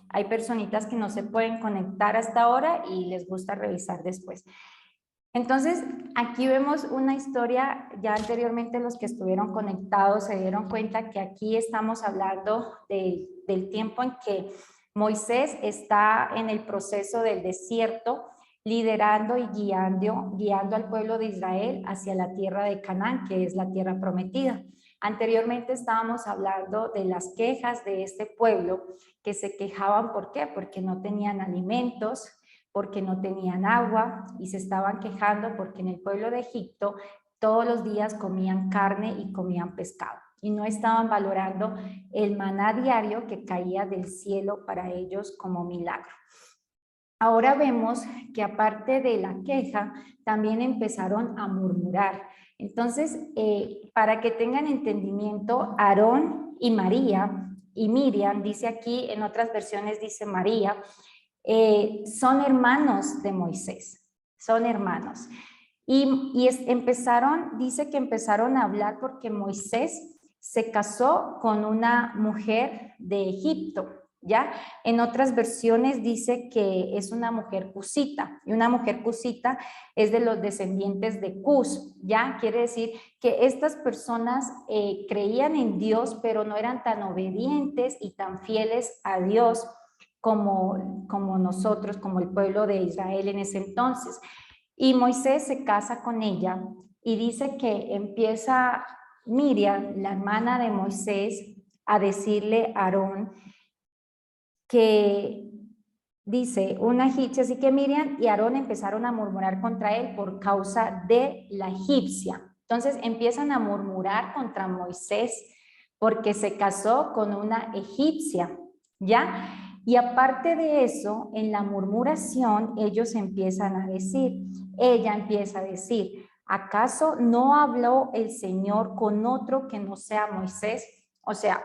Hay personitas que no se pueden conectar hasta ahora y les gusta revisar después. Entonces, aquí vemos una historia, ya anteriormente los que estuvieron conectados se dieron cuenta que aquí estamos hablando del tiempo en que Moisés está en el proceso del desierto, liderando y guiando al pueblo de Israel hacia la tierra de Canaán, que es la tierra prometida. Anteriormente estábamos hablando de las quejas de este pueblo, que se quejaban, ¿por qué? Porque no tenían alimentos, porque no tenían agua y se estaban quejando porque en el pueblo de Egipto todos los días comían carne y comían pescado y no estaban valorando el maná diario que caía del cielo para ellos como milagro. Ahora vemos que aparte de la queja, también empezaron a murmurar. Entonces, para que tengan entendimiento, Aarón y María y Miriam, dice aquí, en otras versiones dice María, son hermanos de Moisés, son hermanos. Dice que empezaron a hablar porque Moisés se casó con una mujer de Egipto, ¿ya? En otras versiones dice que es una mujer cusita, y una mujer cusita es de los descendientes de Cus, ¿ya? Quiere decir que estas personas creían en Dios, pero no eran tan obedientes y tan fieles a Dios como nosotros, como el pueblo de Israel en ese entonces. Y Moisés se casa con ella y dice que empieza Miriam, la hermana de Moisés, a decirle a Aarón que dice una egipcia, así que Miriam y Aarón empezaron a murmurar contra él por causa de la egipcia. Entonces empiezan a murmurar contra Moisés porque se casó con una egipcia, ¿ya? Y aparte de eso, en la murmuración, ellos empiezan a decir, ella empieza a decir, ¿acaso no habló el Señor con otro que no sea Moisés? O sea,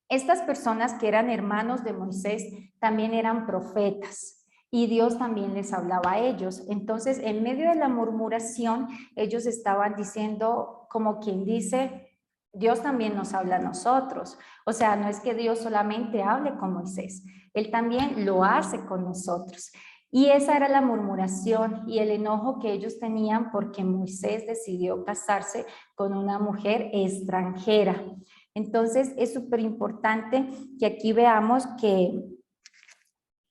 estas personas que eran hermanos de Moisés también eran profetas y Dios también les hablaba a ellos. Entonces, en medio de la murmuración, ellos estaban diciendo, como quien dice, Dios también nos habla a nosotros. O sea, no es que Dios solamente hable con Moisés, Él también lo hace con nosotros. Y esa era la murmuración y el enojo que ellos tenían porque Moisés decidió casarse con una mujer extranjera. Entonces, es súper importante que aquí veamos que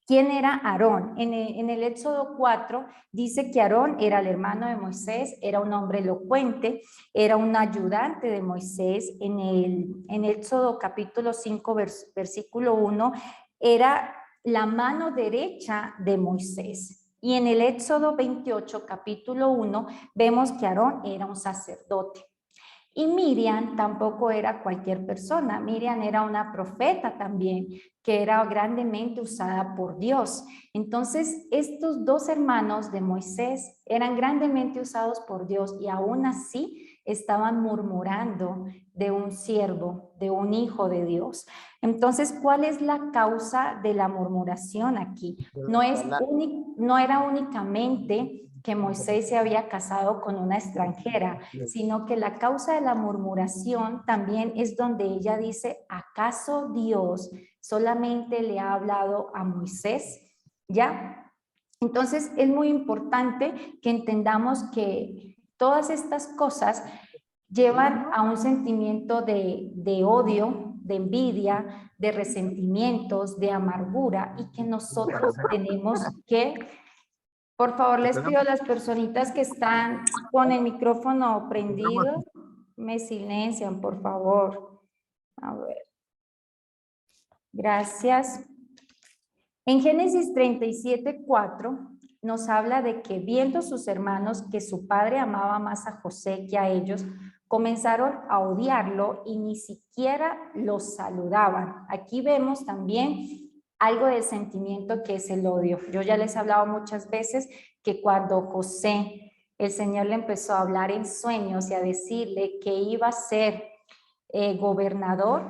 ¿quién era Aarón? En el Éxodo 4 dice que Aarón era el hermano de Moisés, era un hombre elocuente, era un ayudante de Moisés. En Éxodo capítulo 5, versículo 1, era la mano derecha de Moisés. Y en el Éxodo 28, capítulo 1, vemos que Aarón era un sacerdote. Y Miriam tampoco era cualquier persona, Miriam era una profeta también, que era grandemente usada por Dios. Entonces, estos dos hermanos de Moisés eran grandemente usados por Dios y aún así estaban murmurando de un siervo, de un hijo de Dios. Entonces, ¿cuál es la causa de la murmuración aquí? No era únicamente que Moisés se había casado con una extranjera, sino que la causa de la murmuración también es donde ella dice, ¿acaso Dios solamente le ha hablado a Moisés? ¿Ya? Entonces es muy importante que entendamos que todas estas cosas llevan a un sentimiento de odio, de envidia, de resentimientos, de amargura y que nosotros tenemos que... Por favor, les pido a las personitas que están con el micrófono prendido, me silencian, por favor. A ver. Gracias. En Génesis 37:4 nos habla de que viendo sus hermanos que su padre amaba más a José que a ellos, comenzaron a odiarlo y ni siquiera los saludaban. Aquí vemos también algo del sentimiento que es el odio. Yo ya les he hablado muchas veces que cuando José, el Señor le empezó a hablar en sueños y a decirle que iba a ser gobernador,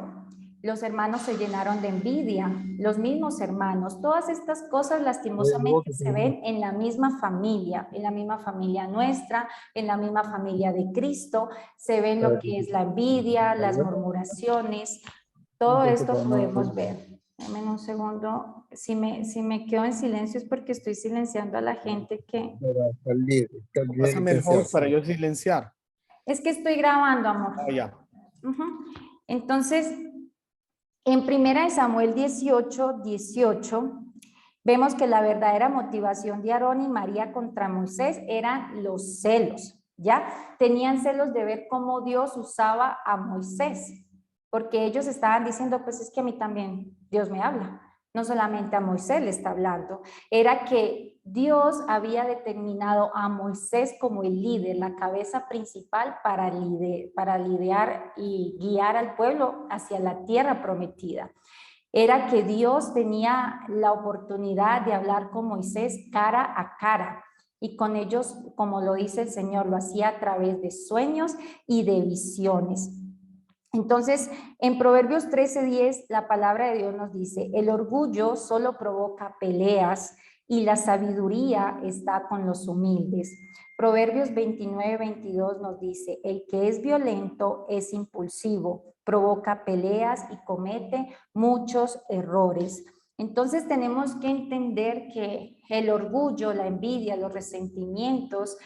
los hermanos se llenaron de envidia, los mismos hermanos. Todas estas cosas lastimosamente se ven en la misma familia nuestra, en la misma familia de Cristo, se ven lo que es la envidia, las murmuraciones, todo esto podemos ver. Dame un segundo. Si me quedo en silencio es porque estoy silenciando a la gente que... Para salir, está bien Pásame el host para yo silenciar. Es que estoy grabando, amor. Ah, ya. Ujú. Entonces, en 1 Samuel 18:18, vemos que la verdadera motivación de Aarón y María contra Moisés eran los celos, ¿ya? Tenían celos de ver cómo Dios usaba a Moisés, porque ellos estaban diciendo, pues es que a mí también Dios me habla, no solamente a Moisés le está hablando, era que Dios había determinado a Moisés como el líder, la cabeza principal para liderar y guiar al pueblo hacia la tierra prometida. Era que Dios tenía la oportunidad de hablar con Moisés cara a cara y con ellos, como lo dice el Señor, lo hacía a través de sueños y de visiones. Entonces, en Proverbios 13:10, la palabra de Dios nos dice, el orgullo solo provoca peleas y la sabiduría está con los humildes. Proverbios 29:22 nos dice, el que es violento es impulsivo, provoca peleas y comete muchos errores. Entonces tenemos que entender que el orgullo, la envidia, los resentimientos,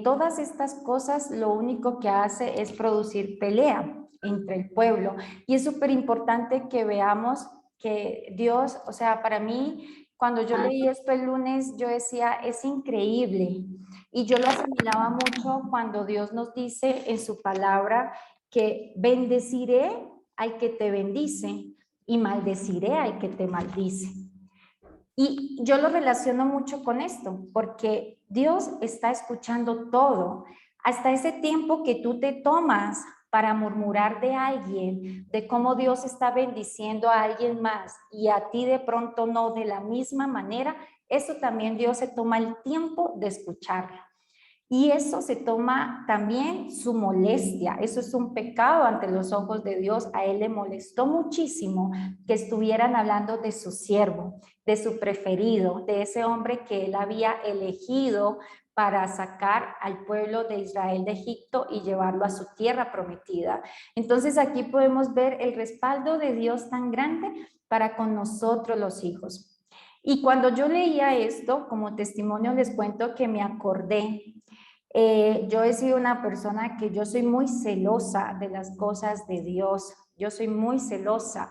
todas estas cosas lo único que hace es producir pelea entre el pueblo. Y es súper importante que veamos que Dios, o sea, para mí, cuando yo leí esto el lunes, yo decía, es increíble. Y yo lo asimilaba mucho cuando Dios nos dice en su palabra que bendeciré al que te bendice y maldeciré al que te maldice. Y yo lo relaciono mucho con esto, porque Dios está escuchando todo. Hasta ese tiempo que tú te tomas para murmurar de alguien, de cómo Dios está bendiciendo a alguien más y a ti de pronto no de la misma manera, eso también Dios se toma el tiempo de escucharlo. Y eso se toma también su molestia, eso es un pecado ante los ojos de Dios. A él le molestó muchísimo que estuvieran hablando de su siervo, de su preferido, de ese hombre que él había elegido para sacar al pueblo de Israel de Egipto y llevarlo a su tierra prometida. Entonces aquí podemos ver el respaldo de Dios tan grande para con nosotros los hijos. Y cuando yo leía esto, como testimonio les cuento que me acordé. Yo he sido una persona que yo soy muy celosa de las cosas de Dios, yo soy muy celosa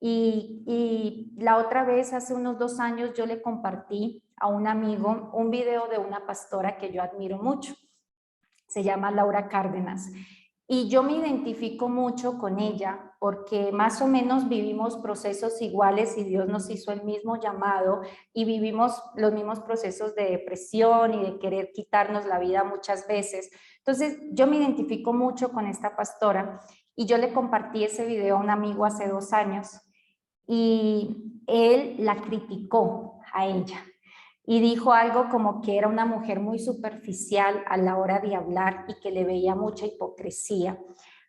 y la otra vez, hace unos 2 años, yo le compartí a un amigo un video de una pastora que yo admiro mucho, se llama Laura Cárdenas. Y yo me identifico mucho con ella porque más o menos vivimos procesos iguales y Dios nos hizo el mismo llamado y vivimos los mismos procesos de depresión y de querer quitarnos la vida muchas veces. Entonces yo me identifico mucho con esta pastora y yo le compartí ese video a un amigo hace 2 años y él la criticó a ella. Y dijo algo como que era una mujer muy superficial a la hora de hablar y que le veía mucha hipocresía.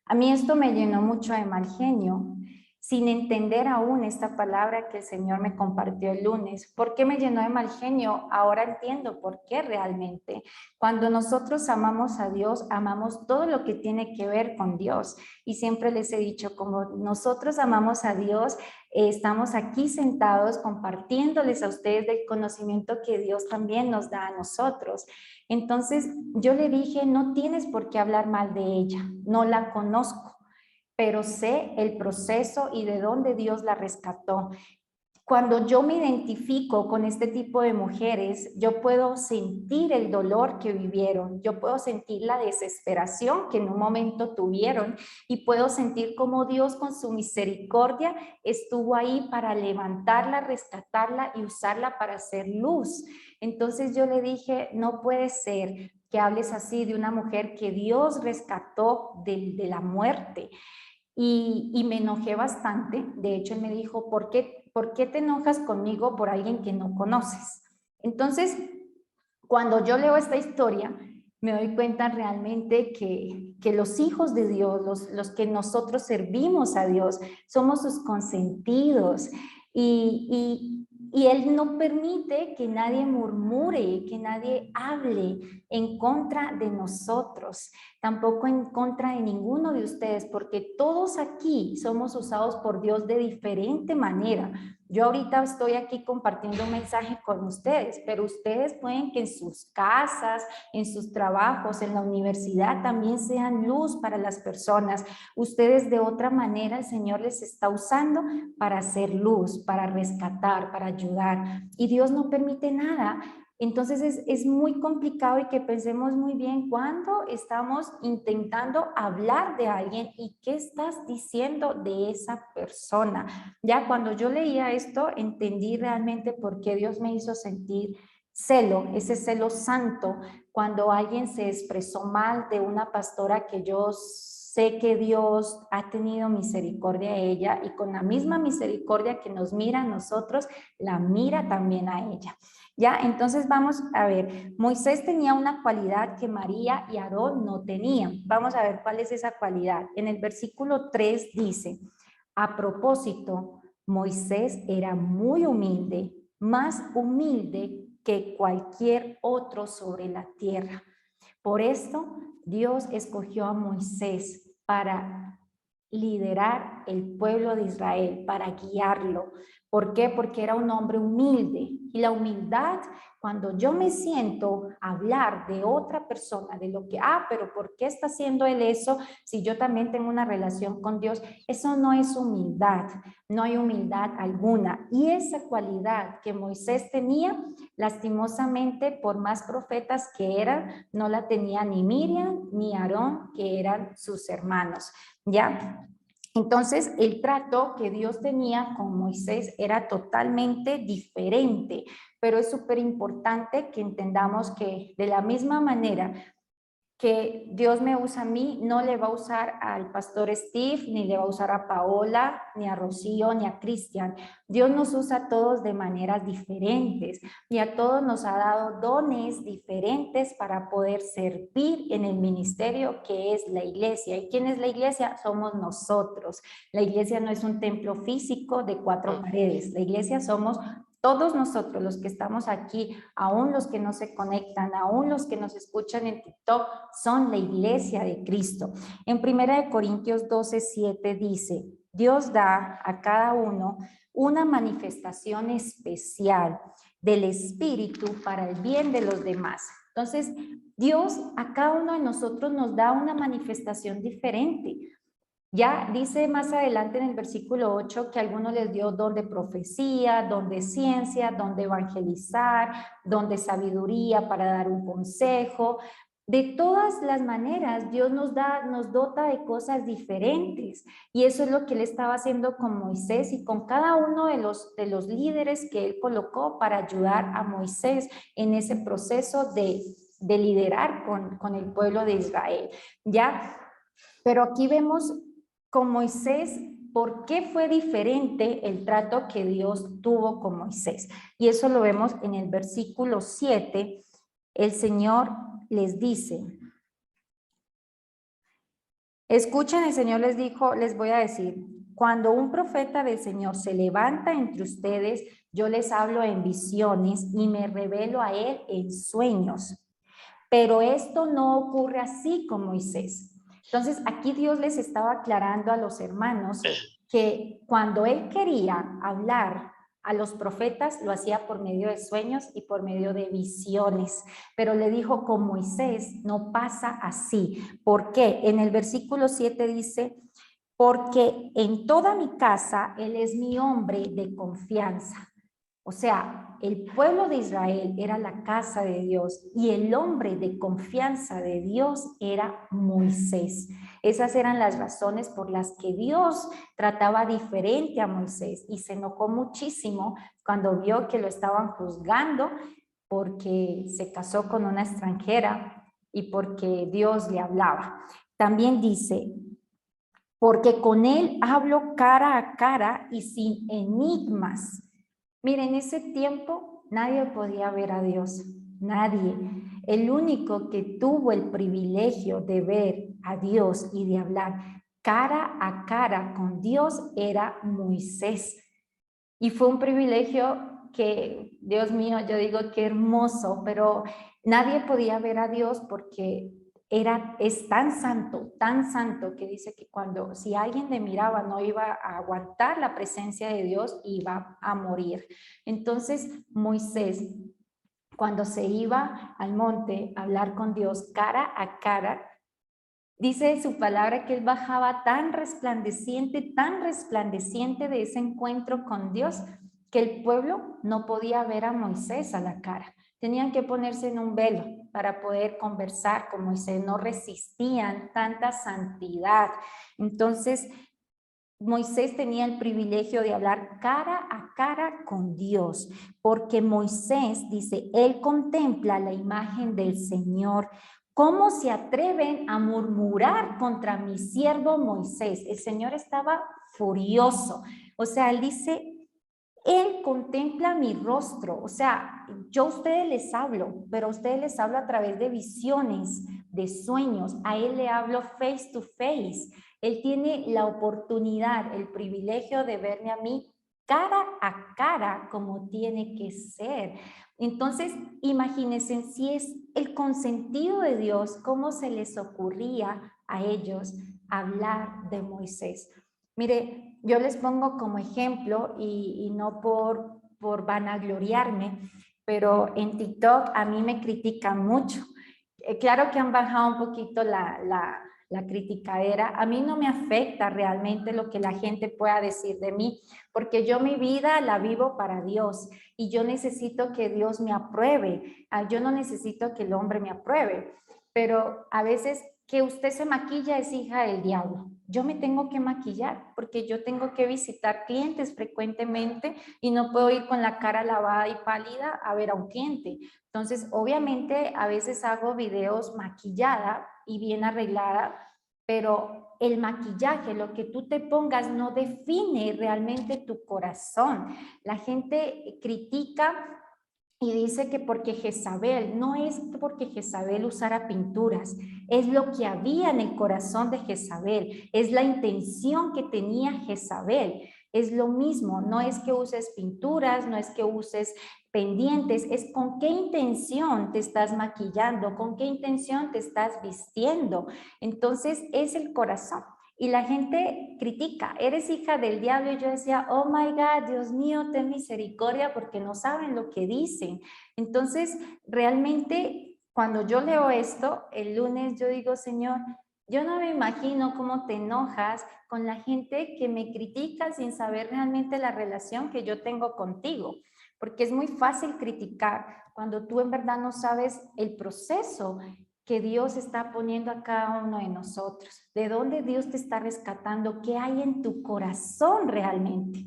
A mí esto me llenó mucho de mal genio, sin entender aún esta palabra que el Señor me compartió el lunes. ¿Por qué me llenó de mal genio? Ahora entiendo por qué realmente. Cuando nosotros amamos a Dios, amamos todo lo que tiene que ver con Dios. Y siempre les he dicho, como nosotros amamos a Dios, estamos aquí sentados compartiéndoles a ustedes del conocimiento que Dios también nos da a nosotros. Entonces yo le dije, no tienes por qué hablar mal de ella, no la conozco, pero sé el proceso y de dónde Dios la rescató. Cuando yo me identifico con este tipo de mujeres, yo puedo sentir el dolor que vivieron, yo puedo sentir la desesperación que en un momento tuvieron y puedo sentir cómo Dios con su misericordia estuvo ahí para levantarla, rescatarla y usarla para hacer luz. Entonces yo le dije, no puede ser que hables así de una mujer que Dios rescató de la muerte. Y me enojé bastante. De hecho, él me dijo, ¿por qué te enojas conmigo por alguien que no conoces? Entonces, cuando yo leo esta historia, me doy cuenta realmente que los hijos de Dios, los que nosotros servimos a Dios, somos sus consentidos. Y Y Él no permite que nadie murmure, que nadie hable en contra de nosotros, tampoco en contra de ninguno de ustedes, porque todos aquí somos usados por Dios de diferente manera. Yo ahorita estoy aquí compartiendo un mensaje con ustedes, pero ustedes pueden que en sus casas, en sus trabajos, en la universidad también sean luz para las personas. Ustedes de otra manera el Señor les está usando para hacer luz, para rescatar, para ayudar. Y Dios no permite nada. Entonces es muy complicado y que pensemos muy bien cuando estamos intentando hablar de alguien y qué estás diciendo de esa persona. Ya cuando yo leía esto entendí realmente por qué Dios me hizo sentir celo, ese celo santo, cuando alguien se expresó mal de una pastora que yo sé que Dios ha tenido misericordia a ella y con la misma misericordia que nos mira a nosotros, la mira también a ella. Ya, entonces vamos a ver, Moisés tenía una cualidad que María y Aarón no tenían. Vamos a ver cuál es esa cualidad. En el versículo 3 dice, a propósito, Moisés era muy humilde, más humilde que cualquier otro sobre la tierra. Por esto, Dios escogió a Moisés para liderar el pueblo de Israel, para guiarlo. ¿Por qué? Porque era un hombre humilde. Y la humildad, cuando yo me siento a hablar de otra persona, de lo que, pero ¿por qué está haciendo él eso si yo también tengo una relación con Dios? Eso no es humildad, no hay humildad alguna. Y esa cualidad que Moisés tenía, lastimosamente, por más profetas que eran, no la tenía ni Miriam ni Aarón, que eran sus hermanos. ¿Ya? Entonces, el trato que Dios tenía con Moisés era totalmente diferente, pero es súper importante que entendamos que de la misma manera que Dios me usa a mí, no le va a usar al pastor Steve, ni le va a usar a Paola, ni a Rocío, ni a Cristian. Dios nos usa a todos de maneras diferentes y a todos nos ha dado dones diferentes para poder servir en el ministerio que es la iglesia. ¿Y quién es la iglesia? Somos nosotros. La iglesia no es un templo físico de 4 paredes. La iglesia somos todos nosotros, los que estamos aquí, aún los que no se conectan, aún los que nos escuchan en TikTok, son la iglesia de Cristo. En 1 Corintios 12:7 dice, Dios da a cada uno una manifestación especial del Espíritu para el bien de los demás. Entonces, Dios a cada uno de nosotros nos da una manifestación diferente. Ya dice más adelante en el versículo 8 que a algunos les dio don de profecía, don de ciencia, don de evangelizar, don de sabiduría para dar un consejo. De todas las maneras, Dios nos dota de cosas diferentes. Y eso es lo que Él estaba haciendo con Moisés y con cada uno de los líderes que Él colocó para ayudar a Moisés en ese proceso de liderar con el pueblo de Israel. ¿Ya? Pero aquí vemos con Moisés, ¿por qué fue diferente el trato que Dios tuvo con Moisés? Y eso lo vemos en el versículo 7. El Señor les dice, escuchen, el Señor les dijo, les voy a decir, cuando un profeta del Señor se levanta entre ustedes, yo les hablo en visiones y me revelo a él en sueños. Pero esto no ocurre así con Moisés. Entonces, aquí Dios les estaba aclarando a los hermanos que cuando Él quería hablar a los profetas, lo hacía por medio de sueños y por medio de visiones. Pero le dijo, con Moisés no pasa así. ¿Por qué? En el versículo 7 dice, porque en toda mi casa Él es mi hombre de confianza. O sea, el pueblo de Israel era la casa de Dios y el hombre de confianza de Dios era Moisés. Esas eran las razones por las que Dios trataba diferente a Moisés y se enojó muchísimo cuando vio que lo estaban juzgando porque se casó con una extranjera y porque Dios le hablaba. También dice, porque con él hablo cara a cara y sin enigmas. Miren, en ese tiempo nadie podía ver a Dios, nadie. El único que tuvo el privilegio de ver a Dios y de hablar cara a cara con Dios era Moisés. Y fue un privilegio que, Dios mío, yo digo qué hermoso, pero nadie podía ver a Dios porque es tan santo que dice que si alguien le miraba no iba a aguantar la presencia de Dios, iba a morir. Entonces Moisés, cuando se iba al monte a hablar con Dios cara a cara, dice su palabra que él bajaba tan resplandeciente de ese encuentro con Dios, que el pueblo no podía ver a Moisés a la cara. Tenían que ponerse en un velo para poder conversar con Moisés. No resistían tanta santidad. Entonces, Moisés tenía el privilegio de hablar cara a cara con Dios, porque Moisés dice, él contempla la imagen del Señor. ¿Cómo se atreven a murmurar contra mi siervo Moisés? El Señor estaba furioso. O sea, él dice, él contempla mi rostro. O sea, yo a ustedes les hablo, pero a ustedes les hablo a través de visiones, de sueños. A él le hablo face to face. Él tiene la oportunidad, el privilegio de verme a mí cara a cara como tiene que ser. Entonces, imagínense si es el consentido de Dios, cómo se les ocurría a ellos hablar de Moisés. Mire, yo les pongo como ejemplo y no por vanagloriarme, pero en TikTok a mí me critican mucho. Claro que han bajado un poquito la criticadera. A mí no me afecta realmente lo que la gente pueda decir de mí, porque yo mi vida la vivo para Dios y yo necesito que Dios me apruebe. Yo no necesito que el hombre me apruebe, pero a veces que usted se maquilla es hija del diablo. Yo me tengo que maquillar porque yo tengo que visitar clientes frecuentemente y no puedo ir con la cara lavada y pálida a ver a un cliente. Entonces, obviamente, a veces hago videos maquillada y bien arreglada, pero el maquillaje, lo que tú te pongas, no define realmente tu corazón. La gente critica y dice que porque Jezabel, no es porque Jezabel usara pinturas, es lo que había en el corazón de Jezabel, es la intención que tenía Jezabel. Es lo mismo, no es que uses pinturas, no es que uses pendientes, es con qué intención te estás maquillando, con qué intención te estás vistiendo. Entonces es el corazón. Y la gente critica, eres hija del diablo. Y yo decía, oh my God, Dios mío, ten misericordia porque no saben lo que dicen. Entonces, realmente, cuando yo leo esto, el lunes yo digo, Señor, yo no me imagino cómo te enojas con la gente que me critica sin saber realmente la relación que yo tengo contigo. Porque es muy fácil criticar cuando tú en verdad no sabes el proceso que Dios está poniendo a cada uno de nosotros, de dónde Dios te está rescatando, qué hay en tu corazón realmente.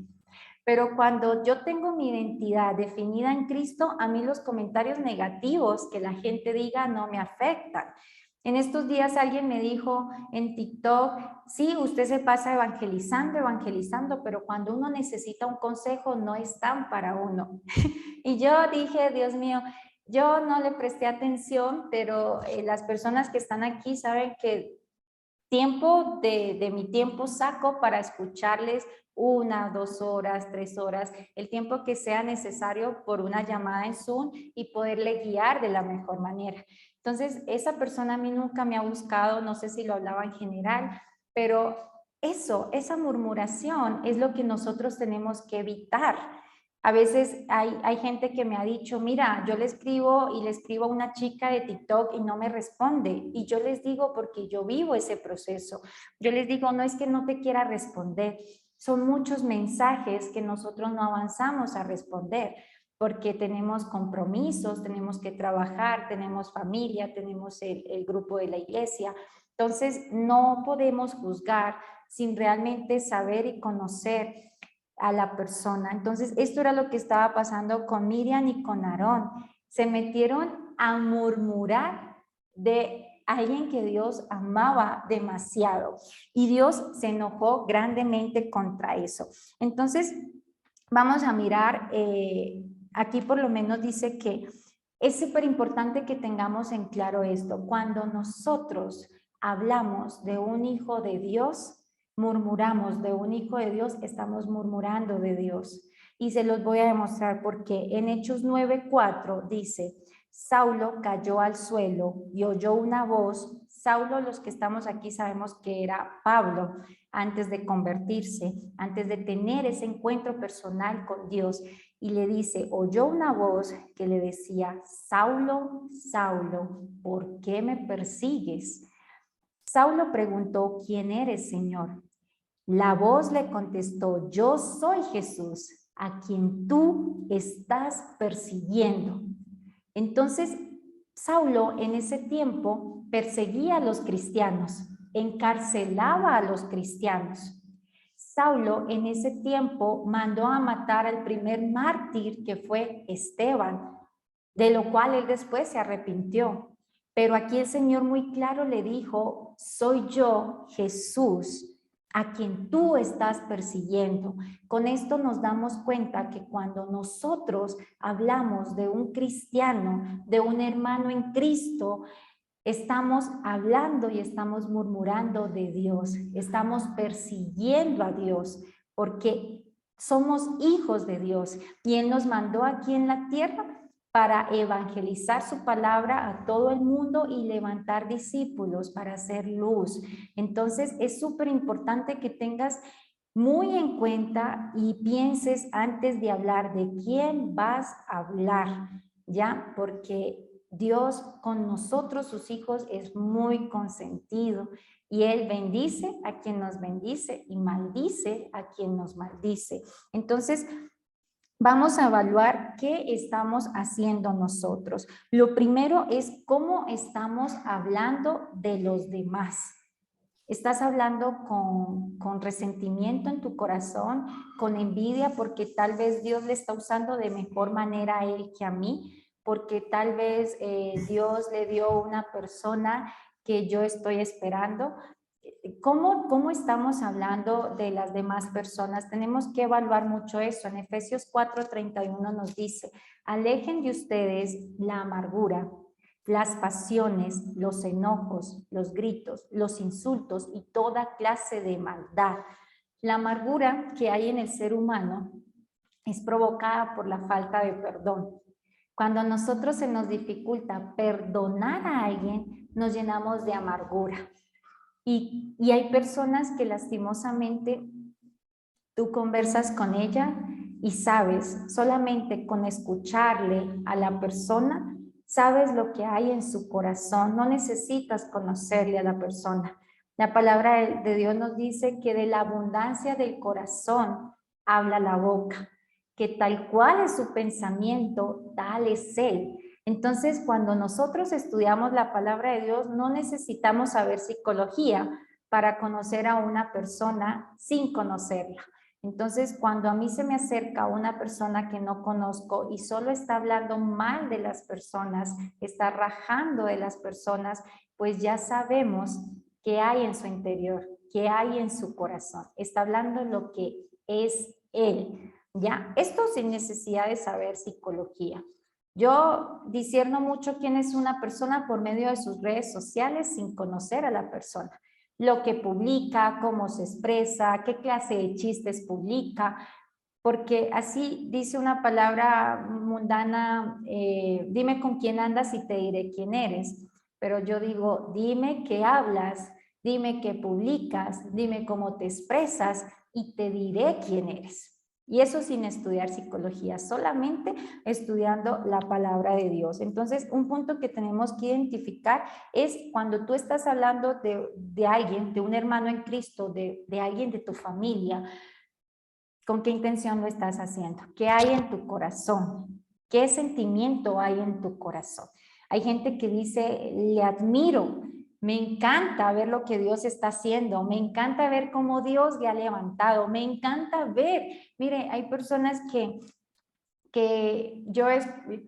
Pero cuando yo tengo mi identidad definida en Cristo, a mí los comentarios negativos que la gente diga no me afectan. En estos días alguien me dijo en TikTok, sí, usted se pasa evangelizando, pero cuando uno necesita un consejo no están para uno. Y yo dije, Dios mío, yo no le presté atención, pero las personas que están aquí saben que tiempo de mi tiempo saco para escucharles 1, 2 horas, 3 horas, el tiempo que sea necesario por una llamada en Zoom y poderle guiar de la mejor manera. Entonces, esa persona a mí nunca me ha buscado, no sé si lo hablaba en general, pero esa murmuración es lo que nosotros tenemos que evitar. A veces hay gente que me ha dicho, mira, yo le escribo a una chica de TikTok y no me responde. Y yo les digo, porque yo vivo ese proceso. Yo les digo, no es que no te quiera responder. Son muchos mensajes que nosotros no avanzamos a responder porque tenemos compromisos, tenemos que trabajar, tenemos familia, tenemos el grupo de la iglesia. Entonces, no podemos juzgar sin realmente saber y conocer a la persona. Entonces, esto era lo que estaba pasando con Miriam y con Aarón. Se metieron a murmurar de alguien que Dios amaba demasiado y Dios se enojó grandemente contra eso. Entonces, vamos a mirar, aquí por lo menos dice que es súper importante que tengamos en claro esto. Cuando nosotros hablamos de un hijo de Dios, murmuramos de un hijo de Dios, estamos murmurando de Dios. Y se los voy a demostrar porque en Hechos 9:4 dice, Saulo cayó al suelo y oyó una voz. Saulo, los que estamos aquí sabemos que era Pablo antes de convertirse, antes de tener ese encuentro personal con Dios. Y le dice, oyó una voz que le decía, Saulo, Saulo, ¿por qué me persigues? Saulo preguntó, ¿quién eres, Señor? La voz le contestó, yo soy Jesús, a quien tú estás persiguiendo. Entonces, Saulo en ese tiempo perseguía a los cristianos, encarcelaba a los cristianos. Saulo en ese tiempo mandó a matar al primer mártir que fue Esteban, de lo cual él después se arrepintió. Pero aquí el Señor muy claro le dijo, soy yo, Jesús, a quien tú estás persiguiendo. Con esto nos damos cuenta que cuando nosotros hablamos de un cristiano, de un hermano en Cristo, estamos hablando y estamos murmurando de Dios, estamos persiguiendo a Dios, porque somos hijos de Dios y Él nos mandó aquí en la tierra para evangelizar su palabra a todo el mundo y levantar discípulos para hacer luz. Entonces es súper importante que tengas muy en cuenta y pienses antes de hablar de quién vas a hablar, ¿ya? Porque Dios con nosotros, sus hijos, es muy consentido y Él bendice a quien nos bendice y maldice a quien nos maldice. Entonces, vamos a evaluar qué estamos haciendo nosotros. Lo primero es cómo estamos hablando de los demás. ¿Estás hablando con resentimiento en tu corazón, con envidia porque tal vez Dios le está usando de mejor manera a él que a mí? Porque tal vez Dios le dio una persona que yo estoy esperando. ¿Cómo estamos hablando de las demás personas? Tenemos que evaluar mucho eso. En Efesios 4:31 nos dice, alejen de ustedes la amargura, las pasiones, los enojos, los gritos, los insultos y toda clase de maldad. La amargura que hay en el ser humano es provocada por la falta de perdón. Cuando a nosotros se nos dificulta perdonar a alguien, nos llenamos de amargura. Y hay personas que lastimosamente tú conversas con ella y sabes, solamente con escucharle a la persona, sabes lo que hay en su corazón, no necesitas conocerle a la persona. La palabra de Dios nos dice que de la abundancia del corazón habla la boca, que tal cual es su pensamiento, tal es él. Entonces, cuando nosotros estudiamos la palabra de Dios, no necesitamos saber psicología para conocer a una persona sin conocerla. Entonces, cuando a mí se me acerca una persona que no conozco y solo está hablando mal de las personas, está rajando de las personas, pues ya sabemos qué hay en su interior, qué hay en su corazón. Está hablando lo que es él, ¿ya? Esto sin necesidad de saber psicología. Yo discierno mucho quién es una persona por medio de sus redes sociales sin conocer a la persona. Lo que publica, cómo se expresa, qué clase de chistes publica, porque así dice una palabra mundana, dime con quién andas y te diré quién eres, pero yo digo, dime qué hablas, dime qué publicas, dime cómo te expresas y te diré quién eres. Y eso sin estudiar psicología, solamente estudiando la palabra de Dios. Entonces, un punto que tenemos que identificar es cuando tú estás hablando de alguien, de un hermano en Cristo, de alguien de tu familia, ¿con qué intención lo estás haciendo? ¿Qué hay en tu corazón? ¿Qué sentimiento hay en tu corazón? Hay gente que dice, le admiro, me encanta ver lo que Dios está haciendo, me encanta ver cómo Dios le ha levantado, me encanta ver. Mire, hay personas que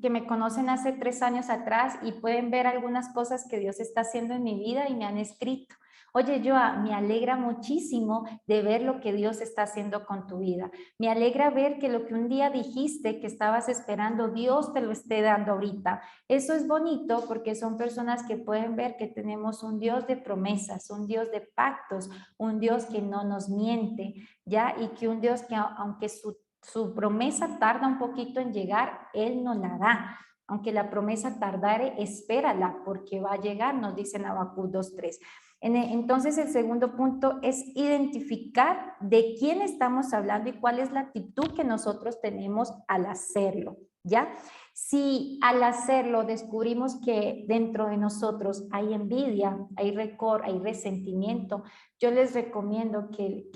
me conocen hace 3 años atrás y pueden ver algunas cosas que Dios está haciendo en mi vida y me han escrito. Oye, Joa, me alegra muchísimo de ver lo que Dios está haciendo con tu vida. Me alegra ver que lo que un día dijiste que estabas esperando, Dios te lo esté dando ahorita. Eso es bonito porque son personas que pueden ver que tenemos un Dios de promesas, un Dios de pactos, un Dios que no nos miente, ¿ya? Y que un Dios que aunque su su promesa tarda un poquito en llegar, Él nos la da. Aunque la promesa tardare, espérala, porque va a llegar, nos dice en Habacuc 2:3. Entonces, el segundo punto es identificar de quién estamos hablando y cuál es la actitud que nosotros tenemos al hacerlo, ¿ya? Si al hacerlo descubrimos que dentro de nosotros hay envidia, hay rencor, hay resentimiento, yo les recomiendo que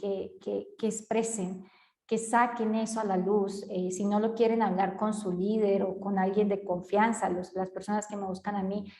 expresen, que saquen eso a la luz. Si no lo quieren hablar con su líder o con alguien de confianza, las personas que me buscan a mí,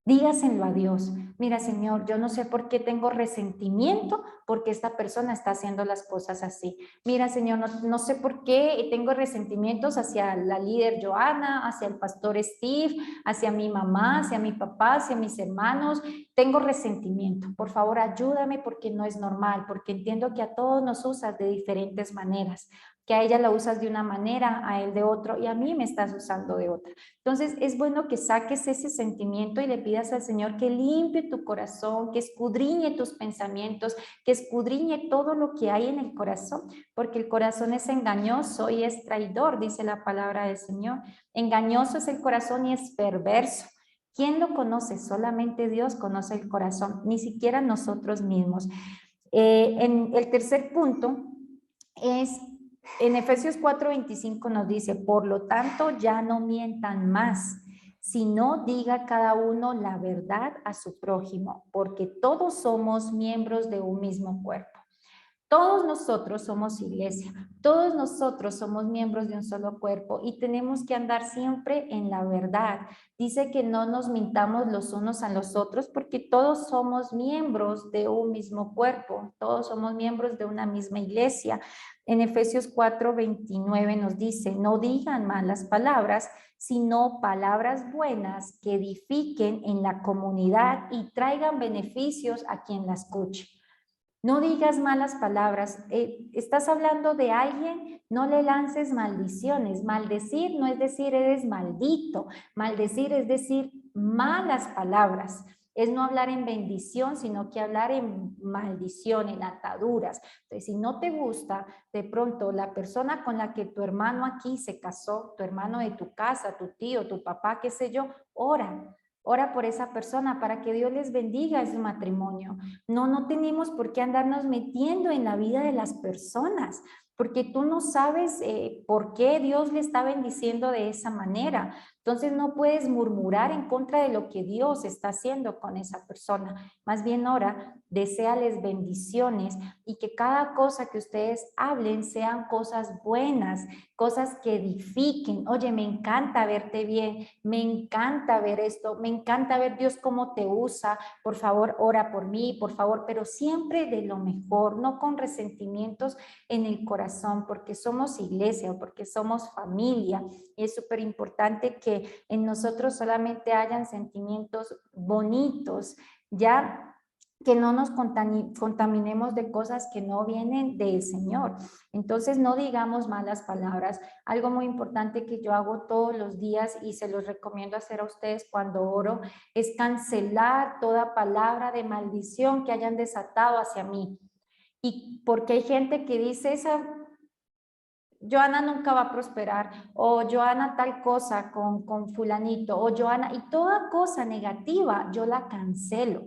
dígaselo a Dios. Mira, Señor, yo no sé por qué tengo resentimiento porque esta persona está haciendo las cosas así. Mira, Señor, no sé por qué tengo resentimientos hacia la líder Joana, hacia el pastor Steve, hacia mi mamá, hacia mi papá, hacia mis hermanos. Tengo resentimiento. Por favor, ayúdame porque no es normal, porque entiendo que a todos nos usas de diferentes maneras, que a ella la usas de una manera, a él de otro y a mí me estás usando de otra. Entonces es bueno que saques ese sentimiento y le pidas al Señor que limpie tu corazón, que escudriñe tus pensamientos, que escudriñe todo lo que hay en el corazón, porque el corazón es engañoso y es traidor, dice la palabra del Señor. Engañoso es el corazón y es perverso. ¿Quién lo conoce? Solamente Dios conoce el corazón, ni siquiera nosotros mismos. En el tercer punto es, en Efesios 4:25 nos dice, por lo tanto ya no mientan más, sino diga cada uno la verdad a su prójimo, porque todos somos miembros de un mismo cuerpo. Todos nosotros somos iglesia, todos nosotros somos miembros de un solo cuerpo y tenemos que andar siempre en la verdad. Dice que no nos mintamos los unos a los otros porque todos somos miembros de un mismo cuerpo, todos somos miembros de una misma iglesia. En Efesios 4:29 nos dice, no digan malas palabras, sino palabras buenas que edifiquen en la comunidad y traigan beneficios a quien la escuche. No digas malas palabras. Estás hablando de alguien, no le lances maldiciones. Maldecir no es decir eres maldito. Maldecir es decir malas palabras. Es no hablar en bendición, sino que hablar en maldición, en ataduras. Entonces, si no te gusta, de pronto la persona con la que tu hermano aquí se casó, tu hermano de tu casa, tu tío, tu papá, qué sé yo, ora. Ora por esa persona para que Dios les bendiga ese matrimonio. No tenemos por qué andarnos metiendo en la vida de las personas, porque tú no sabes por qué Dios le está bendiciendo de esa manera. Entonces no puedes murmurar en contra de lo que Dios está haciendo con esa persona. Más bien ora, deséales bendiciones y que cada cosa que ustedes hablen sean cosas buenas, cosas que edifiquen. Oye, me encanta verte bien, me encanta ver esto, me encanta ver Dios cómo te usa. Por favor, ora por mí, por favor, pero siempre de lo mejor, no con resentimientos en el corazón, porque somos iglesia o porque somos familia. Y es súper importante que en nosotros solamente hayan sentimientos bonitos, ya que no nos contaminemos de cosas que no vienen del Señor. Entonces no digamos malas palabras. Algo muy importante que yo hago todos los días y se los recomiendo hacer a ustedes cuando oro es cancelar toda palabra de maldición que hayan desatado hacia mí. Y porque hay gente que dice, esa Joana nunca va a prosperar, o Joana tal cosa con fulanito, o Joana, y toda cosa negativa yo la cancelo.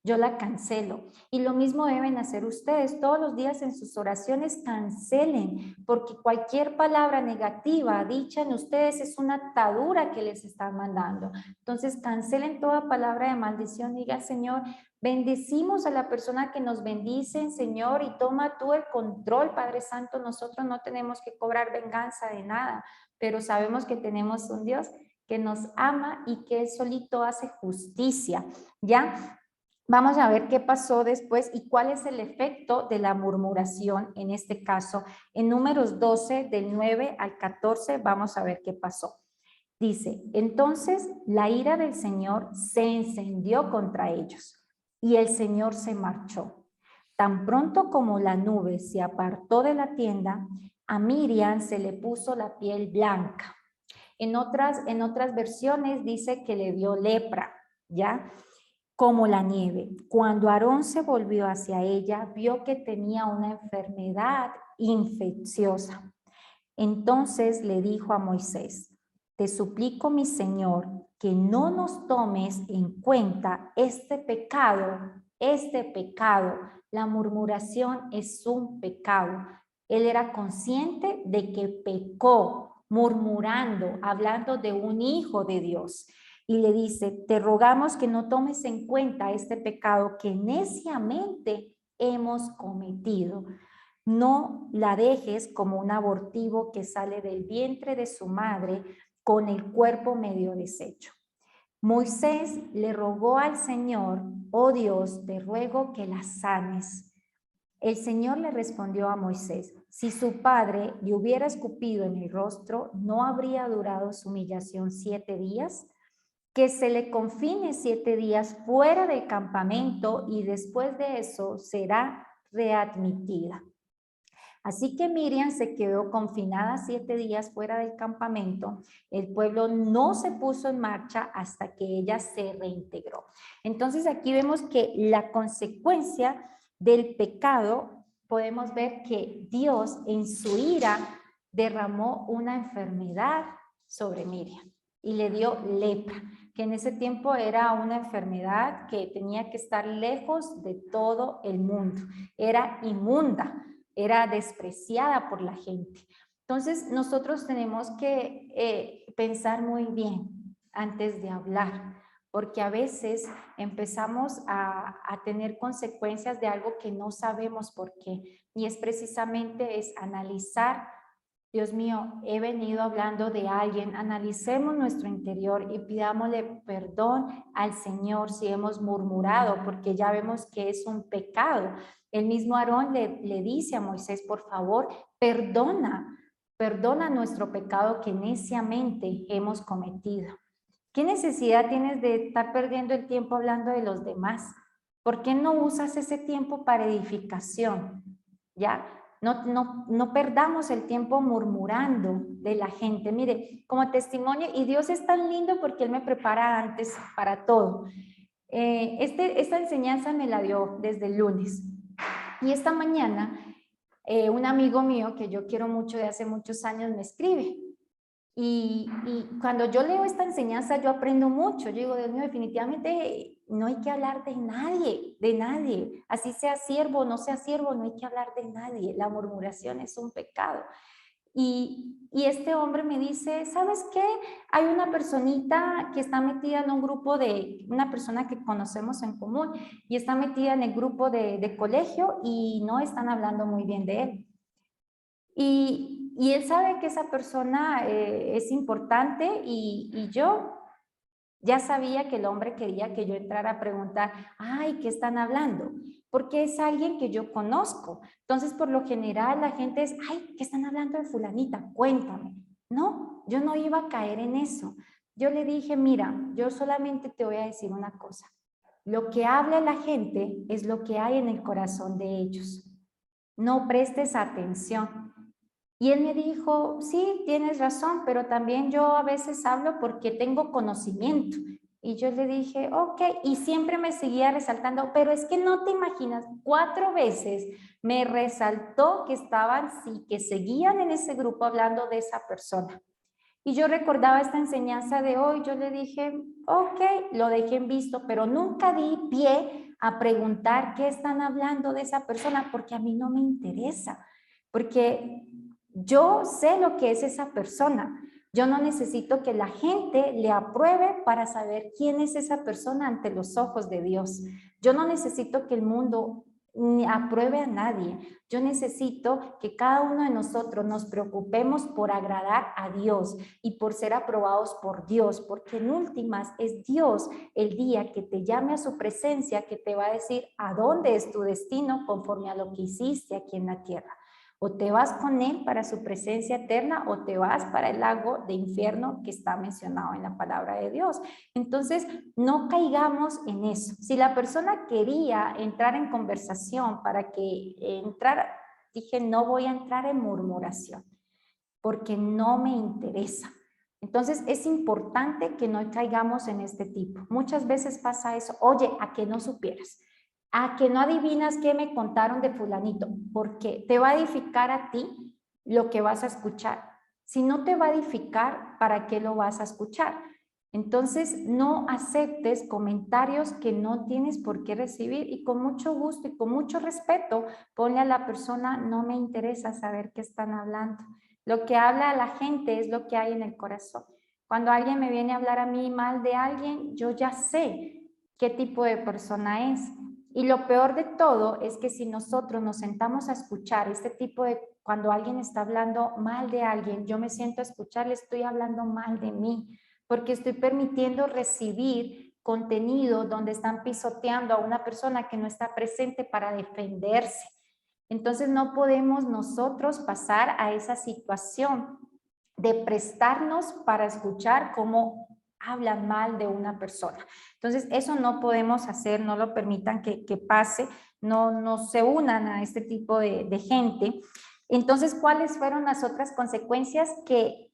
Yo la cancelo. Y lo mismo deben hacer ustedes. Todos los días en sus oraciones cancelen, porque cualquier palabra negativa dicha en ustedes es una atadura que les están mandando. Entonces cancelen toda palabra de maldición. Diga, Señor, bendecimos a la persona que nos bendice, Señor, y toma tú el control, Padre Santo. Nosotros no tenemos que cobrar venganza de nada, pero sabemos que tenemos un Dios que nos ama y que Él solito hace justicia, ¿ya? Vamos a ver qué pasó después y cuál es el efecto de la murmuración en este caso. En Números 12, del 9 al 14, vamos a ver qué pasó. Dice, entonces la ira del Señor se encendió contra ellos y el Señor se marchó. Tan pronto como la nube se apartó de la tienda, a Miriam se le puso la piel blanca. En otras versiones dice que le dio lepra, ¿ya? Como la nieve. Cuando Aarón se volvió hacia ella, vio que tenía una enfermedad infecciosa. Entonces le dijo a Moisés: te suplico, mi Señor, que no nos tomes en cuenta este pecado. La murmuración es un pecado. Él era consciente de que pecó, murmurando, hablando de un hijo de Dios. Y le dice: te rogamos que no tomes en cuenta este pecado que neciamente hemos cometido. No la dejes como un abortivo que sale del vientre de su madre con el cuerpo medio deshecho. Moisés le rogó al Señor: oh Dios, te ruego que la sanes. El Señor le respondió a Moisés: si su padre le hubiera escupido en el rostro, ¿no habría durado su humillación 7 días? Que se le confine 7 días fuera del campamento y después de eso será readmitida. Así que Miriam se quedó confinada 7 días fuera del campamento. El pueblo no se puso en marcha hasta que ella se reintegró. Entonces aquí vemos que la consecuencia del pecado, podemos ver que Dios en su ira derramó una enfermedad sobre Miriam y le dio lepra, que en ese tiempo era una enfermedad que tenía que estar lejos de todo el mundo. Era inmunda, era despreciada por la gente. Entonces nosotros tenemos que pensar muy bien antes de hablar, porque a veces empezamos a tener consecuencias de algo que no sabemos por qué, y es precisamente analizar. Dios mío, he venido hablando de alguien. Analicemos nuestro interior y pidámosle perdón al Señor si hemos murmurado, porque ya vemos que es un pecado. El mismo Aarón le dice a Moisés: por favor, perdona nuestro pecado que neciamente hemos cometido. ¿Qué necesidad tienes de estar perdiendo el tiempo hablando de los demás? ¿Por qué no usas ese tiempo para edificación? ¿Ya? No perdamos el tiempo murmurando de la gente. Mire, como testimonio, y Dios es tan lindo porque Él me prepara antes para todo. Esta enseñanza me la dio desde el lunes. Y esta mañana, un amigo mío que yo quiero mucho de hace muchos años me escribe. Y cuando yo leo esta enseñanza, yo aprendo mucho. Yo digo: Dios mío, definitivamente no hay que hablar de nadie. Así sea siervo o no sea siervo, no hay que hablar de nadie. La murmuración es un pecado. Y este hombre me dice: ¿sabes qué? Hay una personita que está metida en un grupo una persona que conocemos en común, y está metida en el grupo de colegio y no están hablando muy bien de él. Y él sabe que esa persona es importante, y yo ya sabía que el hombre quería que yo entrara a preguntar: ay, ¿qué están hablando? Porque es alguien que yo conozco. Entonces, por lo general, la gente es: ay, ¿qué están hablando de fulanita? Cuéntame. No, yo no iba a caer en eso. Yo le dije: mira, yo solamente te voy a decir una cosa. Lo que habla la gente es lo que hay en el corazón de ellos. No prestes atención. Y él me dijo: sí, tienes razón, pero también yo a veces hablo porque tengo conocimiento. Y yo le dije: ok, y siempre me seguía resaltando, pero es que no te imaginas, 4 veces me resaltó que seguían en ese grupo hablando de esa persona. Y yo recordaba esta enseñanza de hoy. Yo le dije: ok, lo dejé en visto, pero nunca di pie a preguntar qué están hablando de esa persona, porque a mí no me interesa, porque yo sé lo que es esa persona. Yo no necesito que la gente le apruebe para saber quién es esa persona ante los ojos de Dios. Yo no necesito que el mundo ni apruebe a nadie. Yo necesito que cada uno de nosotros nos preocupemos por agradar a Dios y por ser aprobados por Dios, porque en últimas es Dios el día que te llame a su presencia, que te va a decir a dónde es tu destino conforme a lo que hiciste aquí en la tierra. O te vas con Él para su presencia eterna, o te vas para el lago de infierno que está mencionado en la palabra de Dios. Entonces, no caigamos en eso. Si la persona quería entrar en conversación para que entrara, dije: no voy a entrar en murmuración, porque no me interesa. Entonces, es importante que no caigamos en este tipo. Muchas veces pasa eso: oye, a que no supieras, a que no adivinas qué me contaron de fulanito, porque te va a edificar a ti, lo que vas a escuchar. Si no te va a edificar, ¿para qué lo vas a escuchar? Entonces, no aceptes comentarios que no tienes por qué recibir y con mucho gusto y con mucho respeto, ponle a la persona, no me interesa saber qué están hablando. Lo que habla la gente es lo que hay en el corazón. Cuando alguien me viene a hablar a mí mal de alguien, yo ya sé qué tipo de persona es. Y lo peor de todo es que si nosotros nos sentamos a escuchar este tipo de, cuando alguien está hablando mal de alguien, yo me siento a escuchar, le estoy hablando mal de mí, porque estoy permitiendo recibir contenido donde están pisoteando a una persona que no está presente para defenderse. Entonces no podemos nosotros pasar a esa situación de prestarnos para escuchar cómo hablan mal de una persona. Entonces eso no podemos hacer, no lo permitan que pase, no se unan a este tipo de gente. Entonces, ¿cuáles fueron las otras consecuencias? Que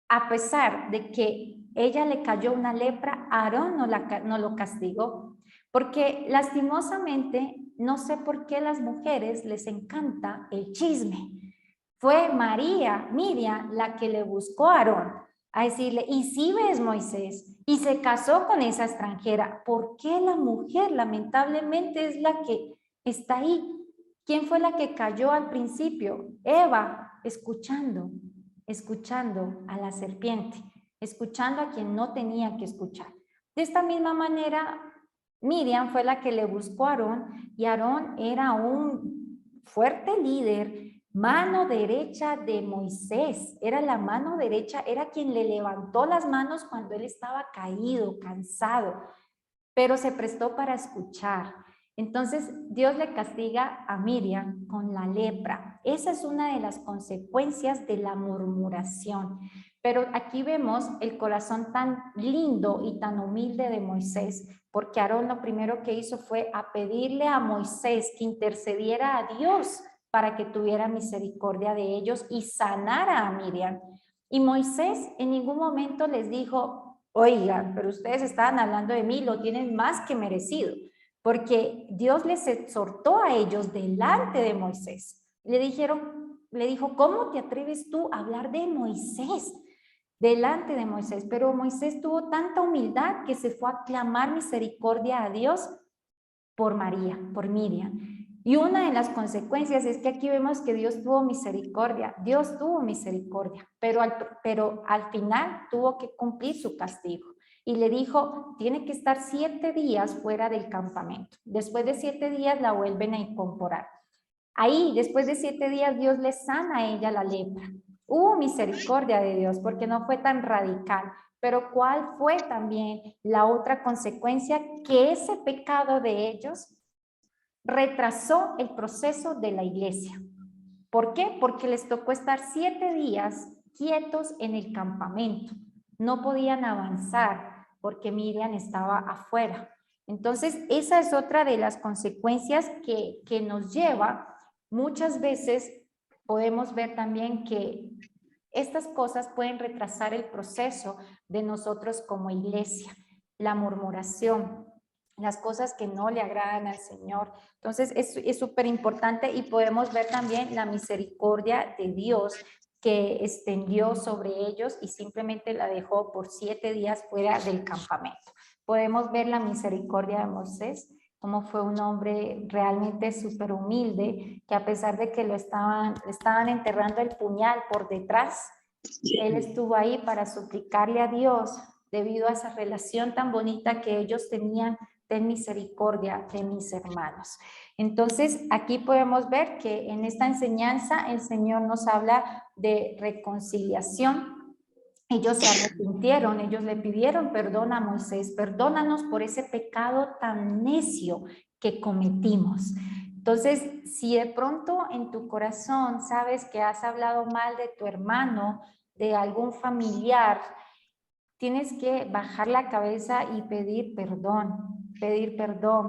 a pesar de que ella le cayó una lepra, Aarón no lo castigó, porque lastimosamente no sé por qué a las mujeres les encanta el chisme. Fue Miriam, la que le buscó a Aarón a decirle, y si ves Moisés, y se casó con esa extranjera, ¿por qué la mujer lamentablemente es la que está ahí? ¿Quién fue la que cayó al principio? Eva, escuchando a la serpiente, escuchando a quien no tenía que escuchar. De esta misma manera, Miriam fue la que le buscó a Aarón, y Aarón era un fuerte líder, mano derecha de Moisés, era la mano derecha, era quien le levantó las manos cuando él estaba caído, cansado, pero se prestó para escuchar. Entonces Dios le castiga a Miriam con la lepra. Esa es una de las consecuencias de la murmuración. Pero aquí vemos el corazón tan lindo y tan humilde de Moisés, porque Aarón lo primero que hizo fue a pedirle a Moisés que intercediera a Dios para que tuviera misericordia de ellos y sanara a Miriam. Y Moisés en ningún momento les dijo, oigan, pero ustedes estaban hablando de mí, lo tienen más que merecido, porque Dios les exhortó a ellos delante de Moisés. Le dijo, ¿cómo te atreves tú a hablar de Moisés? Delante de Moisés, pero Moisés tuvo tanta humildad que se fue a clamar misericordia a Dios por María, por Miriam. Y una de las consecuencias es que aquí vemos que Dios tuvo misericordia, pero al final tuvo que cumplir su castigo. Y le dijo, tiene que estar 7 días fuera del campamento. Después de 7 días la vuelven a incorporar. Ahí, después de 7 días, Dios le sana a ella la lepra. Hubo misericordia de Dios porque no fue tan radical. Pero ¿cuál fue también la otra consecuencia? Que ese pecado de ellos retrasó el proceso de la iglesia. ¿Por qué? Porque les tocó estar 7 días quietos en el campamento. No podían avanzar porque Miriam estaba afuera. Entonces, esa es otra de las consecuencias que nos lleva. Muchas veces podemos ver también que estas cosas pueden retrasar el proceso de nosotros como iglesia. La murmuración, las cosas que no le agradan al Señor. Entonces es súper importante y podemos ver también la misericordia de Dios que extendió sobre ellos y simplemente la dejó por 7 días fuera del campamento. Podemos ver la misericordia de Moisés, como fue un hombre realmente súper humilde, que a pesar de que estaban enterrando el puñal por detrás, él estuvo ahí para suplicarle a Dios debido a esa relación tan bonita que ellos tenían. Ten misericordia de mis hermanos. Entonces, aquí podemos ver que en esta enseñanza el Señor nos habla de reconciliación. Ellos se arrepintieron, ellos le pidieron perdón a Moisés, perdónanos por ese pecado tan necio que cometimos. Entonces, si de pronto en tu corazón sabes que has hablado mal de tu hermano, de algún familiar, tienes que bajar la cabeza y pedir perdón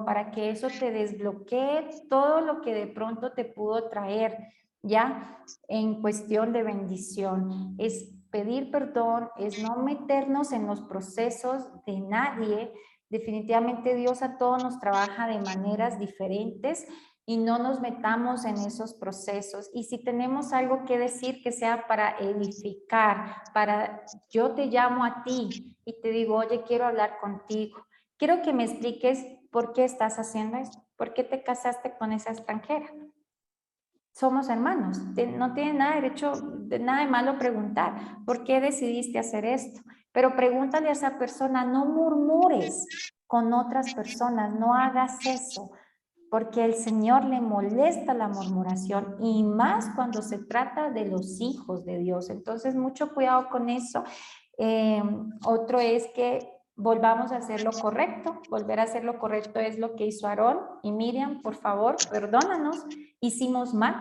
para que eso te desbloquee todo lo que de pronto te pudo traer ya en cuestión de bendición. Es pedir perdón, es no meternos en los procesos de nadie. Definitivamente Dios a todos nos trabaja de maneras diferentes y no nos metamos en esos procesos. Y si tenemos algo que decir, que sea para edificar, para yo te llamo a ti y te digo, oye, quiero hablar contigo. Quiero que me expliques por qué estás haciendo esto, por qué te casaste con esa extranjera. Somos hermanos, no tiene nada de derecho, nada de malo preguntar, ¿por qué decidiste hacer esto? Pero pregúntale a esa persona, no murmures con otras personas, no hagas eso, porque el Señor le molesta la murmuración y más cuando se trata de los hijos de Dios. Entonces, mucho cuidado con eso. Otro es que volvamos a hacer lo correcto. Volver a hacer lo correcto es lo que hizo Aarón y Miriam. Por favor, perdónanos. Hicimos mal,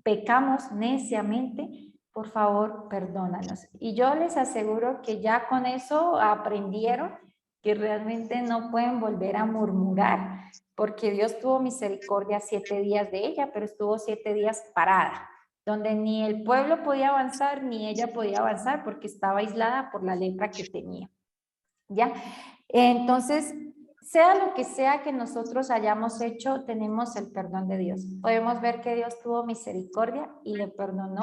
pecamos neciamente. Por favor, perdónanos. Y yo les aseguro que ya con eso aprendieron que realmente no pueden volver a murmurar, porque Dios tuvo misericordia 7 días de ella, pero estuvo 7 días parada, donde ni el pueblo podía avanzar, ni ella podía avanzar, porque estaba aislada por la lepra que tenía. ¿Ya? Entonces, sea lo que sea que nosotros hayamos hecho, tenemos el perdón de Dios. Podemos ver que Dios tuvo misericordia y le perdonó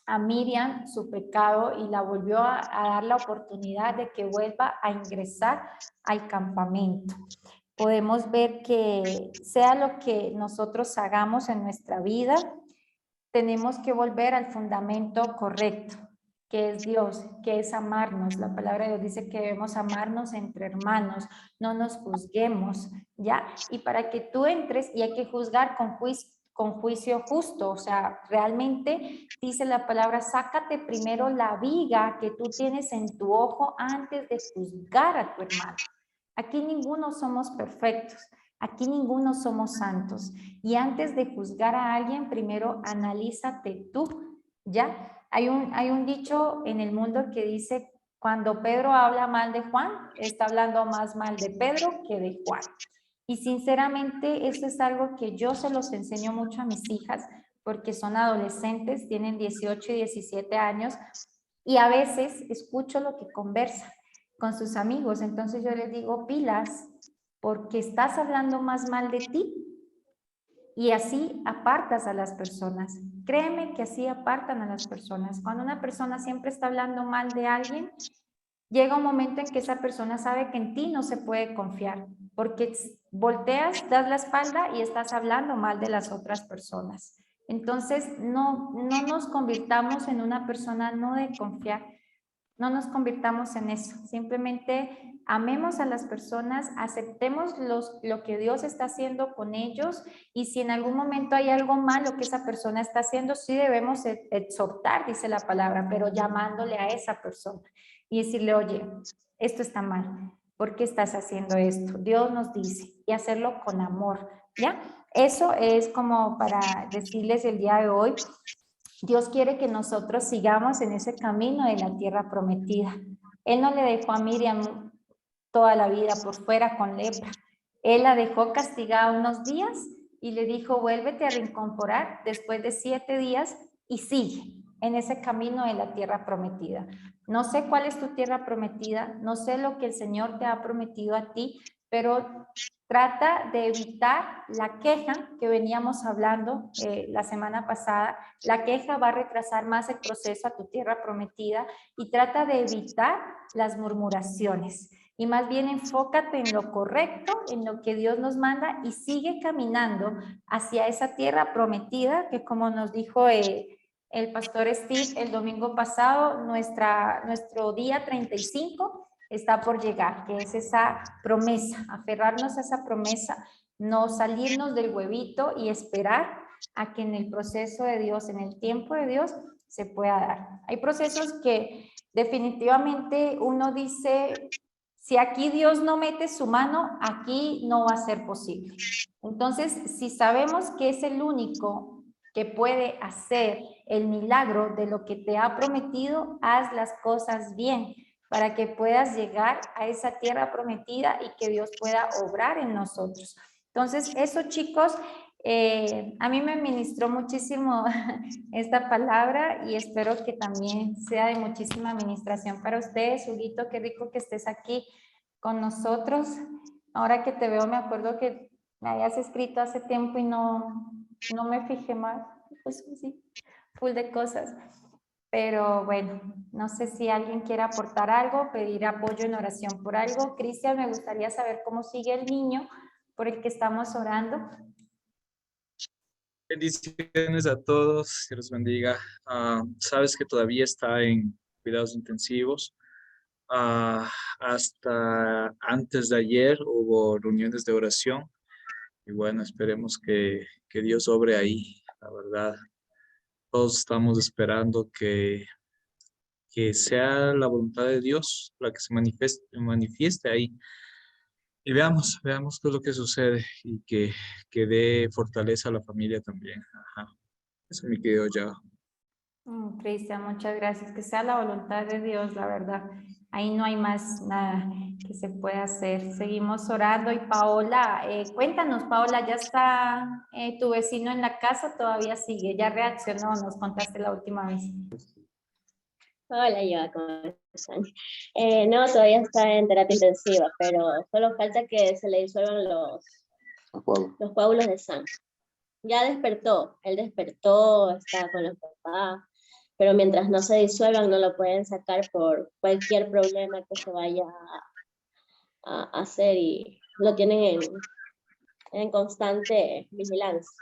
a Miriam su pecado y la volvió a dar la oportunidad de que vuelva a ingresar al campamento. Podemos ver que sea lo que nosotros hagamos en nuestra vida, tenemos que volver al fundamento correcto, que es Dios, que es amarnos. La palabra de Dios dice que debemos amarnos entre hermanos, no nos juzguemos, ¿ya? Y para que tú entres, y hay que juzgar con juicio justo, o sea, realmente dice la palabra, sácate primero la viga que tú tienes en tu ojo antes de juzgar a tu hermano. Aquí ninguno somos perfectos, aquí ninguno somos santos. Y antes de juzgar a alguien, primero analízate tú, ¿ya? Hay un dicho en el mundo que dice, cuando Pedro habla mal de Juan, está hablando más mal de Pedro que de Juan. Y sinceramente, eso es algo que yo se los enseño mucho a mis hijas, porque son adolescentes, tienen 18 y 17 años, y a veces escucho lo que conversan con sus amigos. Entonces yo les digo, pilas, porque estás hablando más mal de ti y así apartas a las personas. Créeme que así apartan a las personas. Cuando una persona siempre está hablando mal de alguien, llega un momento en que esa persona sabe que en ti no se puede confiar, porque volteas, das la espalda y estás hablando mal de las otras personas. Entonces, no nos convirtamos en una persona no de confiar. No nos convirtamos en eso, simplemente amemos a las personas, aceptemos lo que Dios está haciendo con ellos, y si en algún momento hay algo malo que esa persona está haciendo, sí debemos exhortar, dice la palabra, pero llamándole a esa persona y decirle, oye, esto está mal, ¿por qué estás haciendo esto? Dios nos dice, y hacerlo con amor, ¿ya? Eso es como para decirles el día de hoy. Dios quiere que nosotros sigamos en ese camino de la tierra prometida. Él no le dejó a Miriam toda la vida por fuera con lepra. Él la dejó castigada unos días y le dijo, vuélvete a reincorporar después de 7 días y sigue en ese camino de la tierra prometida. No sé cuál es tu tierra prometida, no sé lo que el Señor te ha prometido a ti, pero trata de evitar la queja que veníamos hablando la semana pasada. La queja va a retrasar más el proceso a tu tierra prometida, y trata de evitar las murmuraciones. Y más bien enfócate en lo correcto, en lo que Dios nos manda, y sigue caminando hacia esa tierra prometida que, como nos dijo el pastor Steve el domingo pasado, nuestro día 35 está por llegar, que es esa promesa, aferrarnos a esa promesa, no salirnos del huevito y esperar a que en el proceso de Dios, en el tiempo de Dios, se pueda dar. Hay procesos que definitivamente uno dice, si aquí Dios no mete su mano, aquí no va a ser posible. Entonces, si sabemos que es el único que puede hacer el milagro de lo que te ha prometido, haz las cosas bien para que puedas llegar a esa tierra prometida y que Dios pueda obrar en nosotros. Entonces, eso, chicos, a mí me ministró muchísimo esta palabra, y espero que también sea de muchísima administración para ustedes. Huguito, qué rico que estés aquí con nosotros. Ahora que te veo, me acuerdo que me habías escrito hace tiempo y no me fijé más. Pues sí, full de cosas. Pero bueno, no sé si alguien quiere aportar algo, pedir apoyo en oración por algo. Cristian, me gustaría saber cómo sigue el niño por el que estamos orando. Bendiciones a todos, Dios los bendiga. Sabes que todavía está en cuidados intensivos. Hasta antes de ayer hubo reuniones de oración y bueno, esperemos que Dios obre ahí, la verdad. Todos estamos esperando que sea la voluntad de Dios la que se manifieste ahí. Y veamos qué es lo que sucede y que dé fortaleza a la familia también. Ajá. Eso me quedo ya. Cristian, muchas gracias. Que sea la voluntad de Dios, la verdad. Ahí no hay más nada que se pueda hacer. Seguimos orando. Y Paola, cuéntanos, Paola, ¿ya está tu vecino en la casa? ¿Todavía sigue? ¿Ya reaccionó? Nos contaste la última vez. Hola, Joa, ¿cómo están? No, todavía está en terapia intensiva, pero solo falta que se le disuelvan los coágulos de sangre. Ya despertó, él despertó, está con los papás, pero mientras no se disuelvan no lo pueden sacar por cualquier problema que se vaya a hacer y lo tienen en constante vigilancia.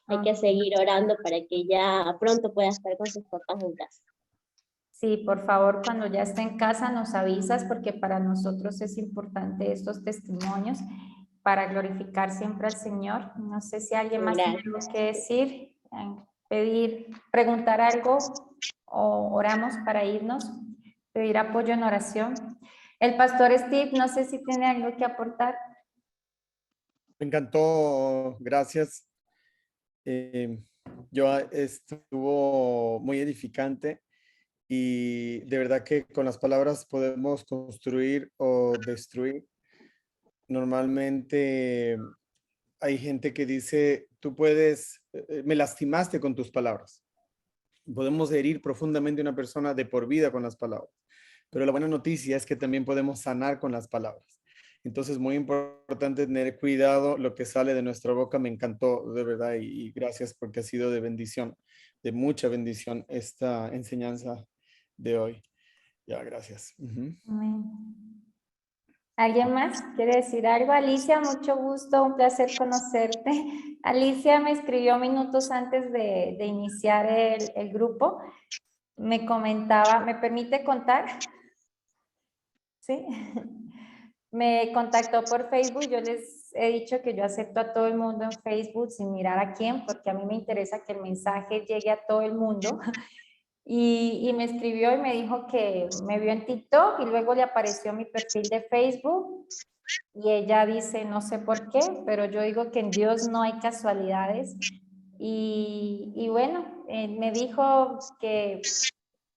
Hay que seguir orando para que ya pronto pueda estar con sus papás en casa. Sí, por favor, cuando ya esté en casa nos avisas porque para nosotros es importante estos testimonios para glorificar siempre al Señor. No sé si alguien más tiene algo que decir, pedir, preguntar algo o oramos para irnos, pedir apoyo en oración. El pastor Steve, no sé si tiene algo que aportar. Me encantó, gracias. Yo estuvo muy edificante y de verdad que con las palabras podemos construir o destruir. Normalmente hay gente que dice, tú puedes, me lastimaste con tus palabras. Podemos herir profundamente a una persona de por vida con las palabras. Pero la buena noticia es que también podemos sanar con las palabras. Entonces, muy importante tener cuidado lo que sale de nuestra boca. Me encantó, de verdad, y gracias porque ha sido de bendición, de mucha bendición esta enseñanza de hoy. Ya, gracias. Amén. ¿Alguien más quiere decir algo? Alicia, mucho gusto, un placer conocerte. Alicia me escribió minutos antes de iniciar el grupo. Me comentaba, ¿me permite contar? ¿Sí? Me contactó por Facebook. Yo les he dicho que yo acepto a todo el mundo en Facebook sin mirar a quién, porque a mí me interesa que el mensaje llegue a todo el mundo. Y me escribió y me dijo que me vio en TikTok y luego le apareció mi perfil de Facebook y ella dice, no sé por qué, pero yo digo que en Dios no hay casualidades. Y bueno, me dijo que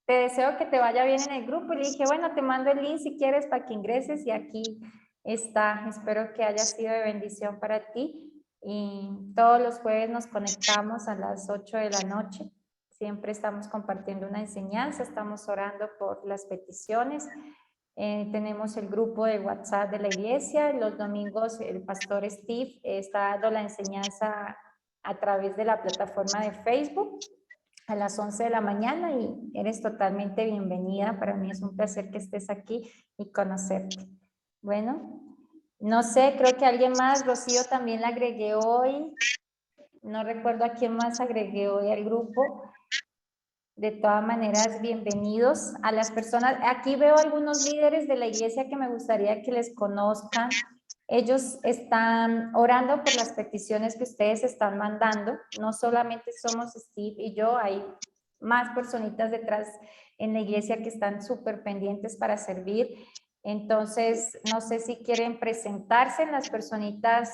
te deseo que te vaya bien en el grupo y le dije, bueno, te mando el link si quieres para que ingreses y aquí está. Espero que haya sido de bendición para ti y todos los jueves nos conectamos a las 8 de la noche. Siempre estamos compartiendo una enseñanza, estamos orando por las peticiones. Tenemos el grupo de WhatsApp de la iglesia. Los domingos el pastor Steve está dando la enseñanza a través de la plataforma de Facebook a las 11 de la mañana y eres totalmente bienvenida. Para mí es un placer que estés aquí y conocerte. Bueno, no sé, creo que alguien más, Rocío también la agregué hoy. No recuerdo a quién más agregué hoy al grupo. De todas maneras, bienvenidos a las personas. Aquí veo algunos líderes de la iglesia que me gustaría que les conozcan. Ellos están orando por las peticiones que ustedes están mandando. No solamente somos Steve y yo, hay más personitas detrás en la iglesia que están súper pendientes para servir. Entonces, no sé si quieren presentarse las personitas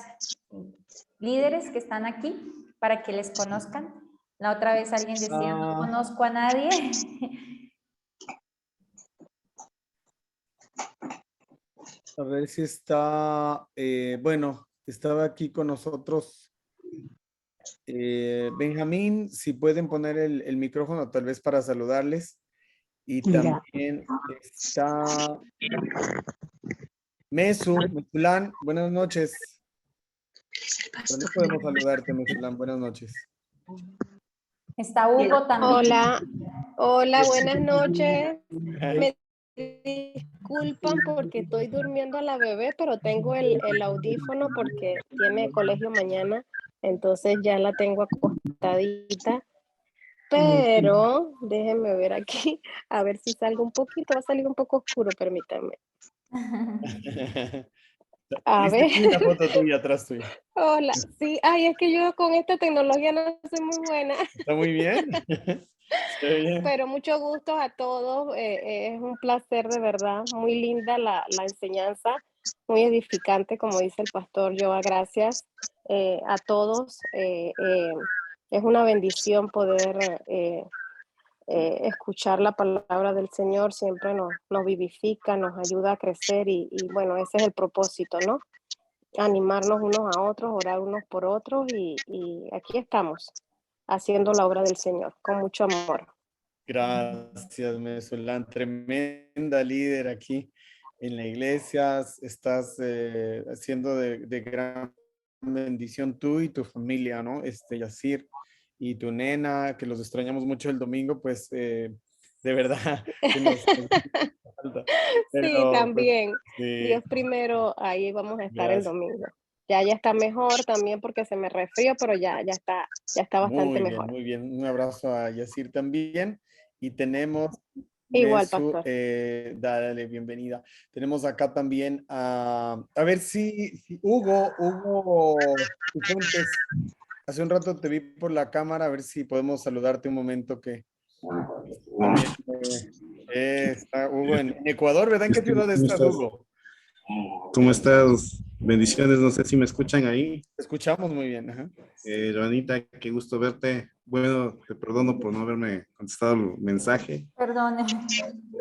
líderes que están aquí para que les conozcan. La otra vez alguien decía, no conozco a nadie. A ver si está, bueno, estaba aquí con nosotros Benjamín, si pueden poner el micrófono tal vez para saludarles. Y también está Mesulán, buenas noches. ¿Dónde podemos saludarte, Mesulán? Buenas noches. Está Hugo también. Hola, hola, buenas noches. Ay, Me disculpan porque estoy durmiendo a la bebé, pero tengo el audífono porque tiene colegio mañana, entonces ya la tengo acostadita. Pero déjenme ver aquí, a ver si salgo un poquito, va a salir un poco oscuro, permítanme. A Viste ver, aquí una foto tuya atrás tuya. hola, sí, ay, es que yo con esta tecnología no soy muy buena. ¿Está muy bien? Está bien. Pero mucho gusto a todos, es un placer de verdad, muy linda la enseñanza, muy edificante, como dice el pastor Joa, gracias a todos. Es una bendición poder escuchar la palabra del Señor, siempre nos vivifica, nos ayuda a crecer y bueno, ese es el propósito, ¿no? Animarnos unos a otros, orar unos por otros y aquí estamos, haciendo la obra del Señor, con mucho amor. Gracias, Mesulán. Tremenda líder aquí en la iglesia. Estás haciendo de gran bendición tú y tu familia, ¿no? Yacir y tu nena, que los extrañamos mucho el domingo, pues de verdad que nos falta. Sí, Pero, pues, también. sí, Dios primero, ahí vamos a estar el gracias. domingo. Ya está mejor también porque se me resfrió, pero ya está bastante Muy bien, mejor. muy bien. Un abrazo a Yacir también. Y tenemos Igual, Mesu, pastor. dale, bienvenida. Tenemos acá también a ver si Hugo Fuentes, hace un rato te vi por la cámara, a ver si podemos saludarte un momento que también está Hugo en Ecuador, ¿verdad? ¿En qué ciudad ¿Cómo estás, estás? Hugo? ¿Cómo estás? Bendiciones, no sé si me escuchan ahí. Te escuchamos muy bien. Ajá. Joanita, qué gusto verte. Bueno, te perdono por no haberme contestado el mensaje. Perdón.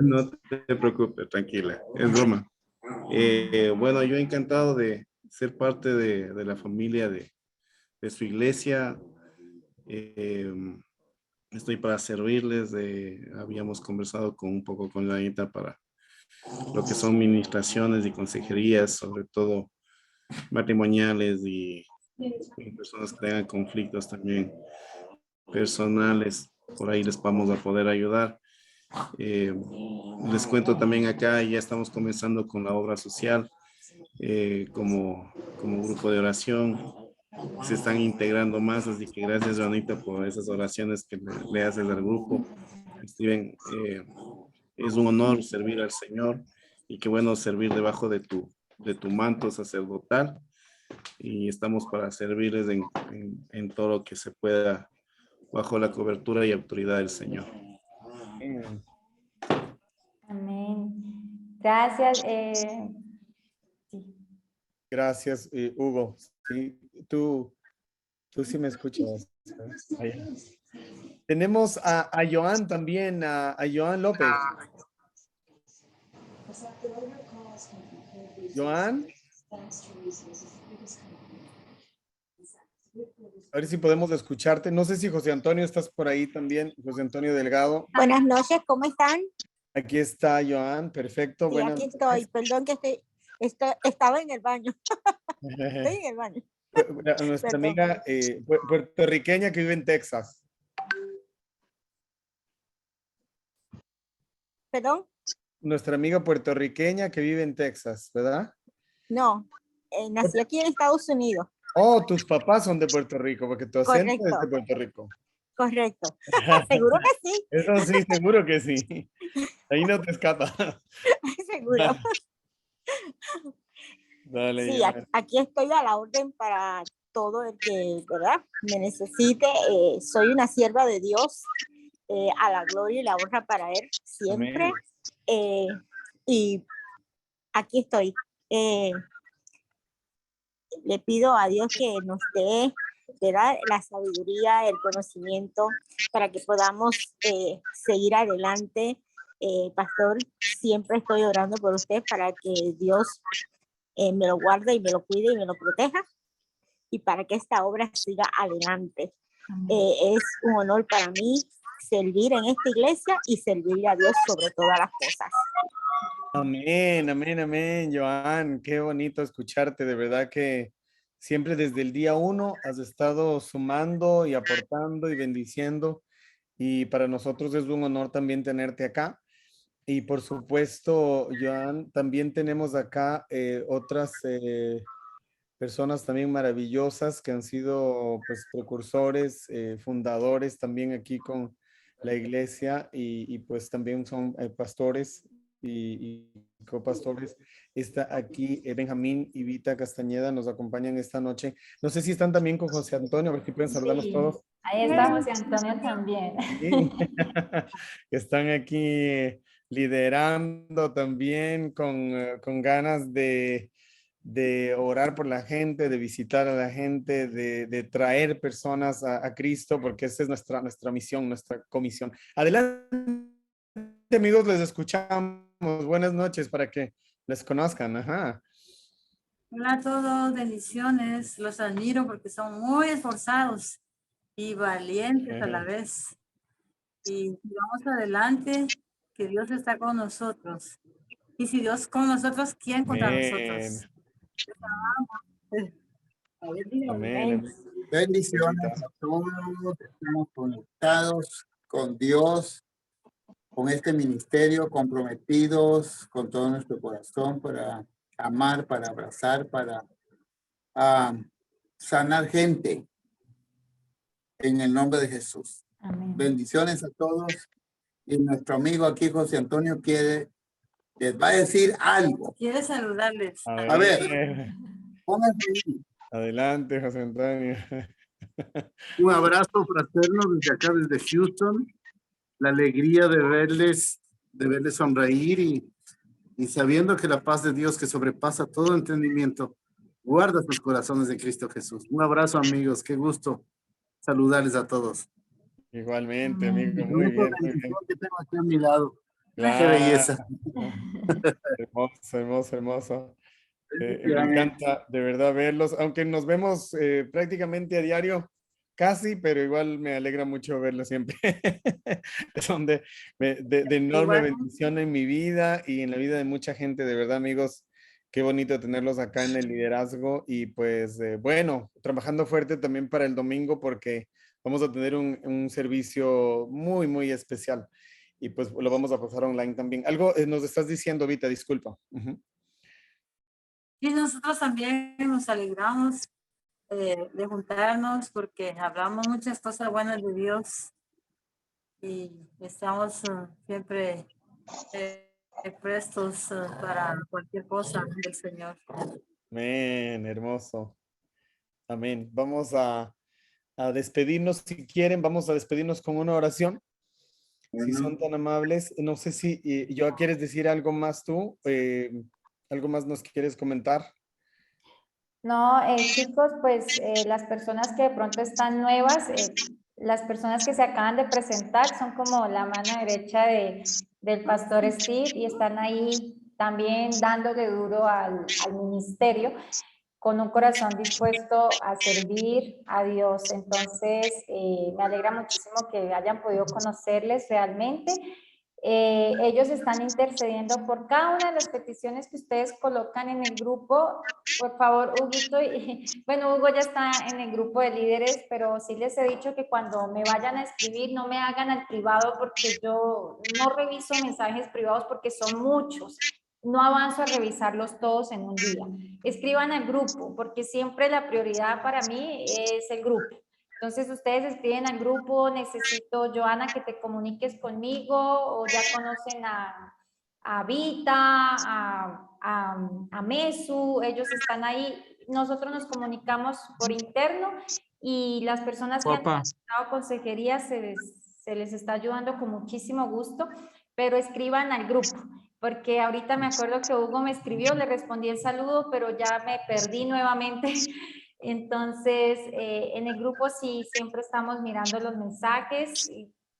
No te preocupes, tranquila, es broma. Bueno, yo encantado de ser parte de la familia de su iglesia. Eh, Estoy para servirles. Habíamos conversado un poco con Joanita para lo que son ministraciones y consejerías, sobre todo matrimoniales y personas que tengan conflictos también personales, por ahí les vamos a poder ayudar. Les cuento también acá, ya estamos comenzando con la obra social como grupo de oración. Se están integrando más, así que gracias, Juanita, por esas oraciones que le haces al grupo. Steven, es un honor servir al Señor y qué bueno servir debajo de tu manto sacerdotal. Y estamos para servirles en todo lo que se pueda bajo la cobertura y autoridad del Señor. Amén. Gracias. Sí. Gracias, Hugo. Sí, tú sí me escuchas. Ahí. Tenemos a Joan también, a Joan López. Joan. A ver si podemos escucharte. No sé si José Antonio estás por ahí también. José Antonio Delgado. Buenas noches, ¿cómo están? Aquí está Joan, perfecto. Sí, Buenas aquí estoy. Perdón que estaba en el baño. Estoy en el baño. Nuestra Perdón. amiga puertorriqueña que vive en Texas. ¿Perdón? Nuestra amiga puertorriqueña que vive en Texas, ¿verdad? No, nací aquí en Estados Unidos. Oh, tus papás son de Puerto Rico, porque tu acento es de Correcto. Puerto Rico. Correcto. Seguro que sí. Eso sí, seguro que sí. Ahí no te escapa. Seguro. Dale, Sí, Joan. aquí estoy a la orden para todo el que, ¿verdad?, me necesite. Soy una sierva de Dios, a la gloria y la honra para Él siempre. Y aquí estoy. Le pido a Dios que nos dé, ¿verdad?, la sabiduría, el conocimiento para que podamos seguir adelante. Pastor, siempre estoy orando por usted para que Dios me lo guarde y me lo cuide y me lo proteja y para que esta obra siga adelante. Es un honor para mí servir en esta iglesia y servir a Dios sobre todas las cosas. Amén, amén, amén, Joan. Qué bonito escucharte. De verdad que siempre desde el día 1 has estado sumando y aportando y bendiciendo. Y para nosotros es un honor también tenerte acá. Y por supuesto, Joan, también tenemos acá otras personas también maravillosas que han sido pues precursores, fundadores también aquí con la iglesia y pues también son pastores y copastores. Está aquí Benjamín y Vita Castañeda, nos acompañan esta noche. No sé si están también con José Antonio, a ver si pueden saludarlos Sí, todos. ahí está José Antonio también. Sí. Que están aquí liderando también con ganas de orar por la gente, de visitar a la gente, de traer personas a Cristo, porque esa es nuestra misión, nuestra comisión. Adelante, amigos, les escuchamos. Buenas noches para que les conozcan. Ajá. Hola a todos, bendiciones. Los admiro porque son muy esforzados y valientes a la vez. Y vamos adelante, que Dios está con nosotros. Y si Dios con nosotros, ¿quién contra Amén. nosotros? A ver, dígame. Amén. Bendiciones a todos. Estamos conectados con Dios, con este ministerio, comprometidos con todo nuestro corazón para amar, para abrazar, para sanar gente en el nombre de Jesús. Amén. Bendiciones a todos. Y nuestro amigo aquí, José Antonio, les va a decir algo. Quiere saludarles. A ver, pónganse ahí. Adelante, José Antonio. Un abrazo fraterno desde acá, desde Houston. La alegría de verles sonreír y sabiendo que la paz de Dios que sobrepasa todo entendimiento guarda sus corazones en Cristo Jesús. Un abrazo, amigos. Qué gusto saludarles a todos. Igualmente, amigo. Muy bien, muy bien. Que tengo aquí a mi lado. Claro. Qué belleza. Hermoso, hermoso, hermoso. Me encanta de verdad verlos, aunque nos vemos prácticamente a diario, casi, pero igual me alegra mucho verlos siempre. Son de enorme bendición en mi vida y en la vida de mucha gente, de verdad, amigos. Qué bonito tenerlos acá en el liderazgo y pues bueno, trabajando fuerte también para el domingo porque vamos a tener un servicio muy, muy especial y pues lo vamos a pasar online también. Algo nos estás diciendo, Vita, disculpa. Y nosotros también nos alegramos de juntarnos porque hablamos muchas cosas buenas de Dios y estamos siempre prestos para cualquier cosa del Señor. Amén, hermoso. Amén. Vamos a despedirnos, si quieren, vamos a despedirnos con una oración. Si son tan amables, no sé si yo quieres decir algo más tú, algo más nos quieres comentar. No, chicos, pues las personas que de pronto están nuevas, las personas que se acaban de presentar son como la mano derecha del pastor Steve y están ahí también dándole duro al ministerio con un corazón dispuesto a servir a Dios. Entonces, me alegra muchísimo que hayan podido conocerles realmente. Ellos están intercediendo por cada una de las peticiones que ustedes colocan en el grupo. Por favor, Huguito, bueno, Hugo ya está en el grupo de líderes, pero sí les he dicho que cuando me vayan a escribir, no me hagan al privado porque yo no reviso mensajes privados porque son muchos. No avanzo a revisarlos todos en un día. Escriban al grupo, porque siempre la prioridad para mí es el grupo. Entonces ustedes escriben al grupo, necesito, Joana, que te comuniques conmigo, o ya conocen a Vita, a Mesu, ellos están ahí. Nosotros nos comunicamos por interno y las personas que han dado consejería se les está ayudando con muchísimo gusto, pero escriban al grupo. Porque ahorita me acuerdo que Hugo me escribió, le respondí el saludo, pero ya me perdí nuevamente. Entonces, en el grupo sí siempre estamos mirando los mensajes.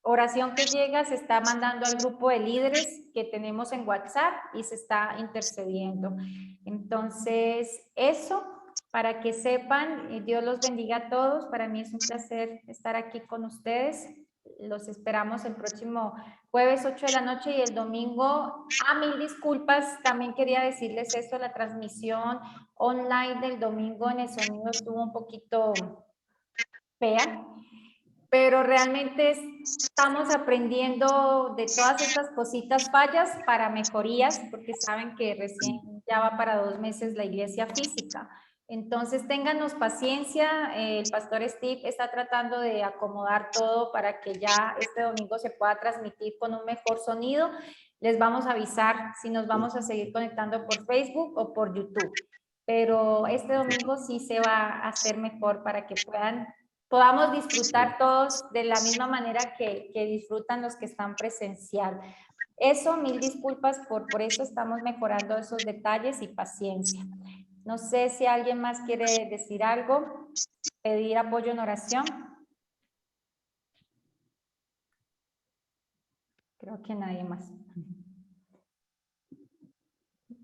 Oración que llega se está mandando al grupo de líderes que tenemos en WhatsApp y se está intercediendo. Entonces, eso, para que sepan, Dios los bendiga a todos. Para mí es un placer estar aquí con ustedes. los esperamos el próximo jueves 8 de la noche y el domingo. Mil disculpas, también quería decirles esto, la transmisión online del domingo en el sonido estuvo un poquito fea, pero realmente estamos aprendiendo de todas estas cositas fallas para mejorías, porque saben que recién ya va para 2 meses la iglesia física. Entonces, ténganos paciencia, el pastor Steve está tratando de acomodar todo para que ya este domingo se pueda transmitir con un mejor sonido. Les vamos a avisar si nos vamos a seguir conectando por Facebook o por YouTube, pero este domingo sí se va a hacer mejor para que podamos disfrutar todos de la misma manera que disfrutan los que están presencial. Eso, mil disculpas por eso, estamos mejorando esos detalles y paciencia. No sé si alguien más quiere decir algo, pedir apoyo en oración. Creo que nadie más.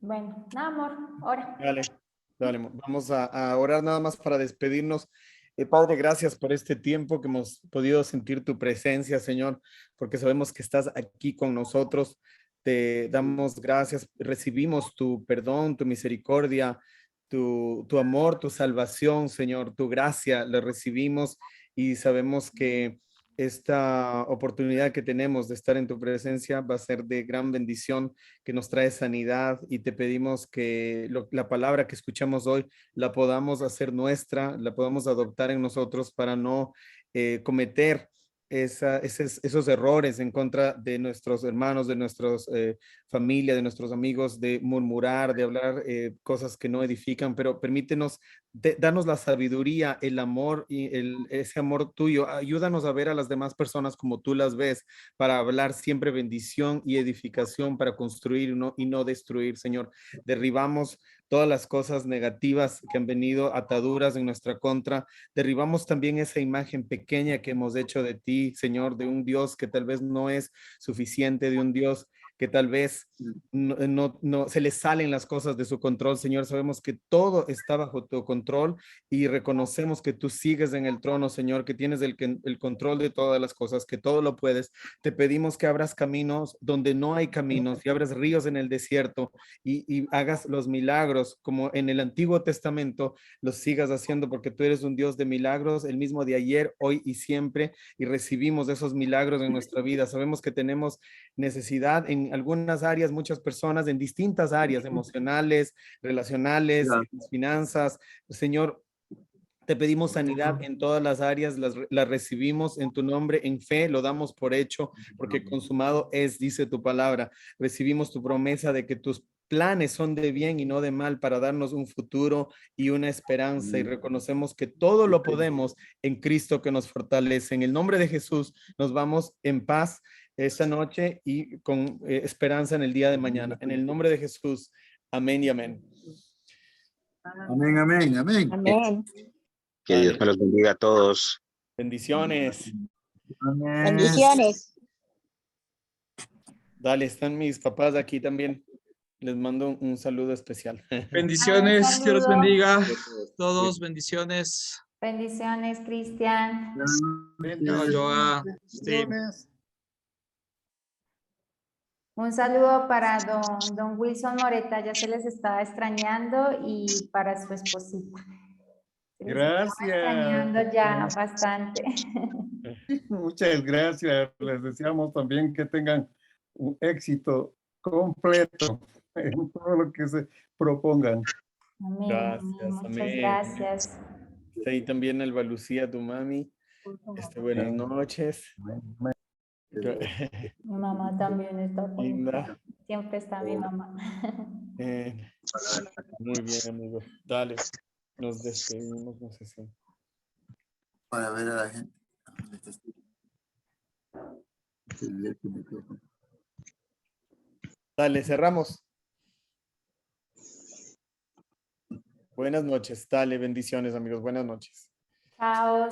Bueno, nada, amor, ora. Dale, vamos a orar nada más para despedirnos. Padre, gracias por este tiempo que hemos podido sentir tu presencia, Señor, porque sabemos que estás aquí con nosotros. Te damos gracias, recibimos tu perdón, tu misericordia, tu amor, tu salvación, Señor, tu gracia, la recibimos y sabemos que esta oportunidad que tenemos de estar en tu presencia va a ser de gran bendición, que nos trae sanidad, y te pedimos que la palabra que escuchamos hoy la podamos hacer nuestra, la podamos adoptar en nosotros para no cometer esos errores en contra de nuestros hermanos, de nuestros familia, de nuestros amigos, de murmurar, de hablar cosas que no edifican, pero permítenos, danos la sabiduría, el amor y ese amor tuyo. Ayúdanos a ver a las demás personas como tú las ves, para hablar siempre bendición y edificación, para construir y no destruir, Señor. Derribamos todas las cosas negativas que han venido, ataduras en nuestra contra. Derribamos también esa imagen pequeña que hemos hecho de ti, Señor, de un Dios que tal vez no es suficiente, de un Dios que tal vez no se le salen las cosas de su control, Señor. Sabemos que todo está bajo tu control y reconocemos que tú sigues en el trono, Señor, que tienes el control de todas las cosas, que todo lo puedes. Te pedimos que abras caminos donde no hay caminos y abras ríos en el desierto y hagas los milagros como en el Antiguo Testamento, los sigas haciendo, porque tú eres un Dios de milagros, el mismo de ayer, hoy y siempre, y recibimos esos milagros en nuestra vida. Sabemos que tenemos necesidad en algunas áreas, muchas personas en distintas áreas, emocionales, relacionales, finanzas. Señor, te pedimos sanidad en todas las áreas, las recibimos en tu nombre, en fe, lo damos por hecho, porque consumado es, dice tu palabra. Recibimos tu promesa de que tus planes son de bien y no de mal, para darnos un futuro y una esperanza, y reconocemos que todo lo podemos en Cristo que nos fortalece. En el nombre de Jesús nos vamos en paz esta noche y con esperanza en el día de mañana. En el nombre de Jesús, amén y amén. Amén, amén, amén. Amén. Que Dios me los bendiga a todos. Bendiciones. Amén. Bendiciones. Dale, están mis papás aquí también. Les mando un saludo especial. Bendiciones, Dios los bendiga. Todos, bendiciones. Bendiciones, Cristian. Chao, Joa, Steve. Un saludo para don Wilson Moreta, ya se les estaba extrañando, y para su esposita. Se les estaba extrañando ya bastante. Muchas gracias. Les deseamos también que tengan un éxito completo en todo lo que se propongan. Amén. Gracias, Muchas amén. gracias. Está ahí también Elba Lucía, tu mami. Buenas noches. Mi mamá también está Linda. conmigo. Siempre está mi mamá. Muy bien, amigos. Dale, nos despedimos, no sé si. Para ver a la gente. Dale, cerramos. Buenas noches. Dale, bendiciones, amigos. Buenas noches. Chao.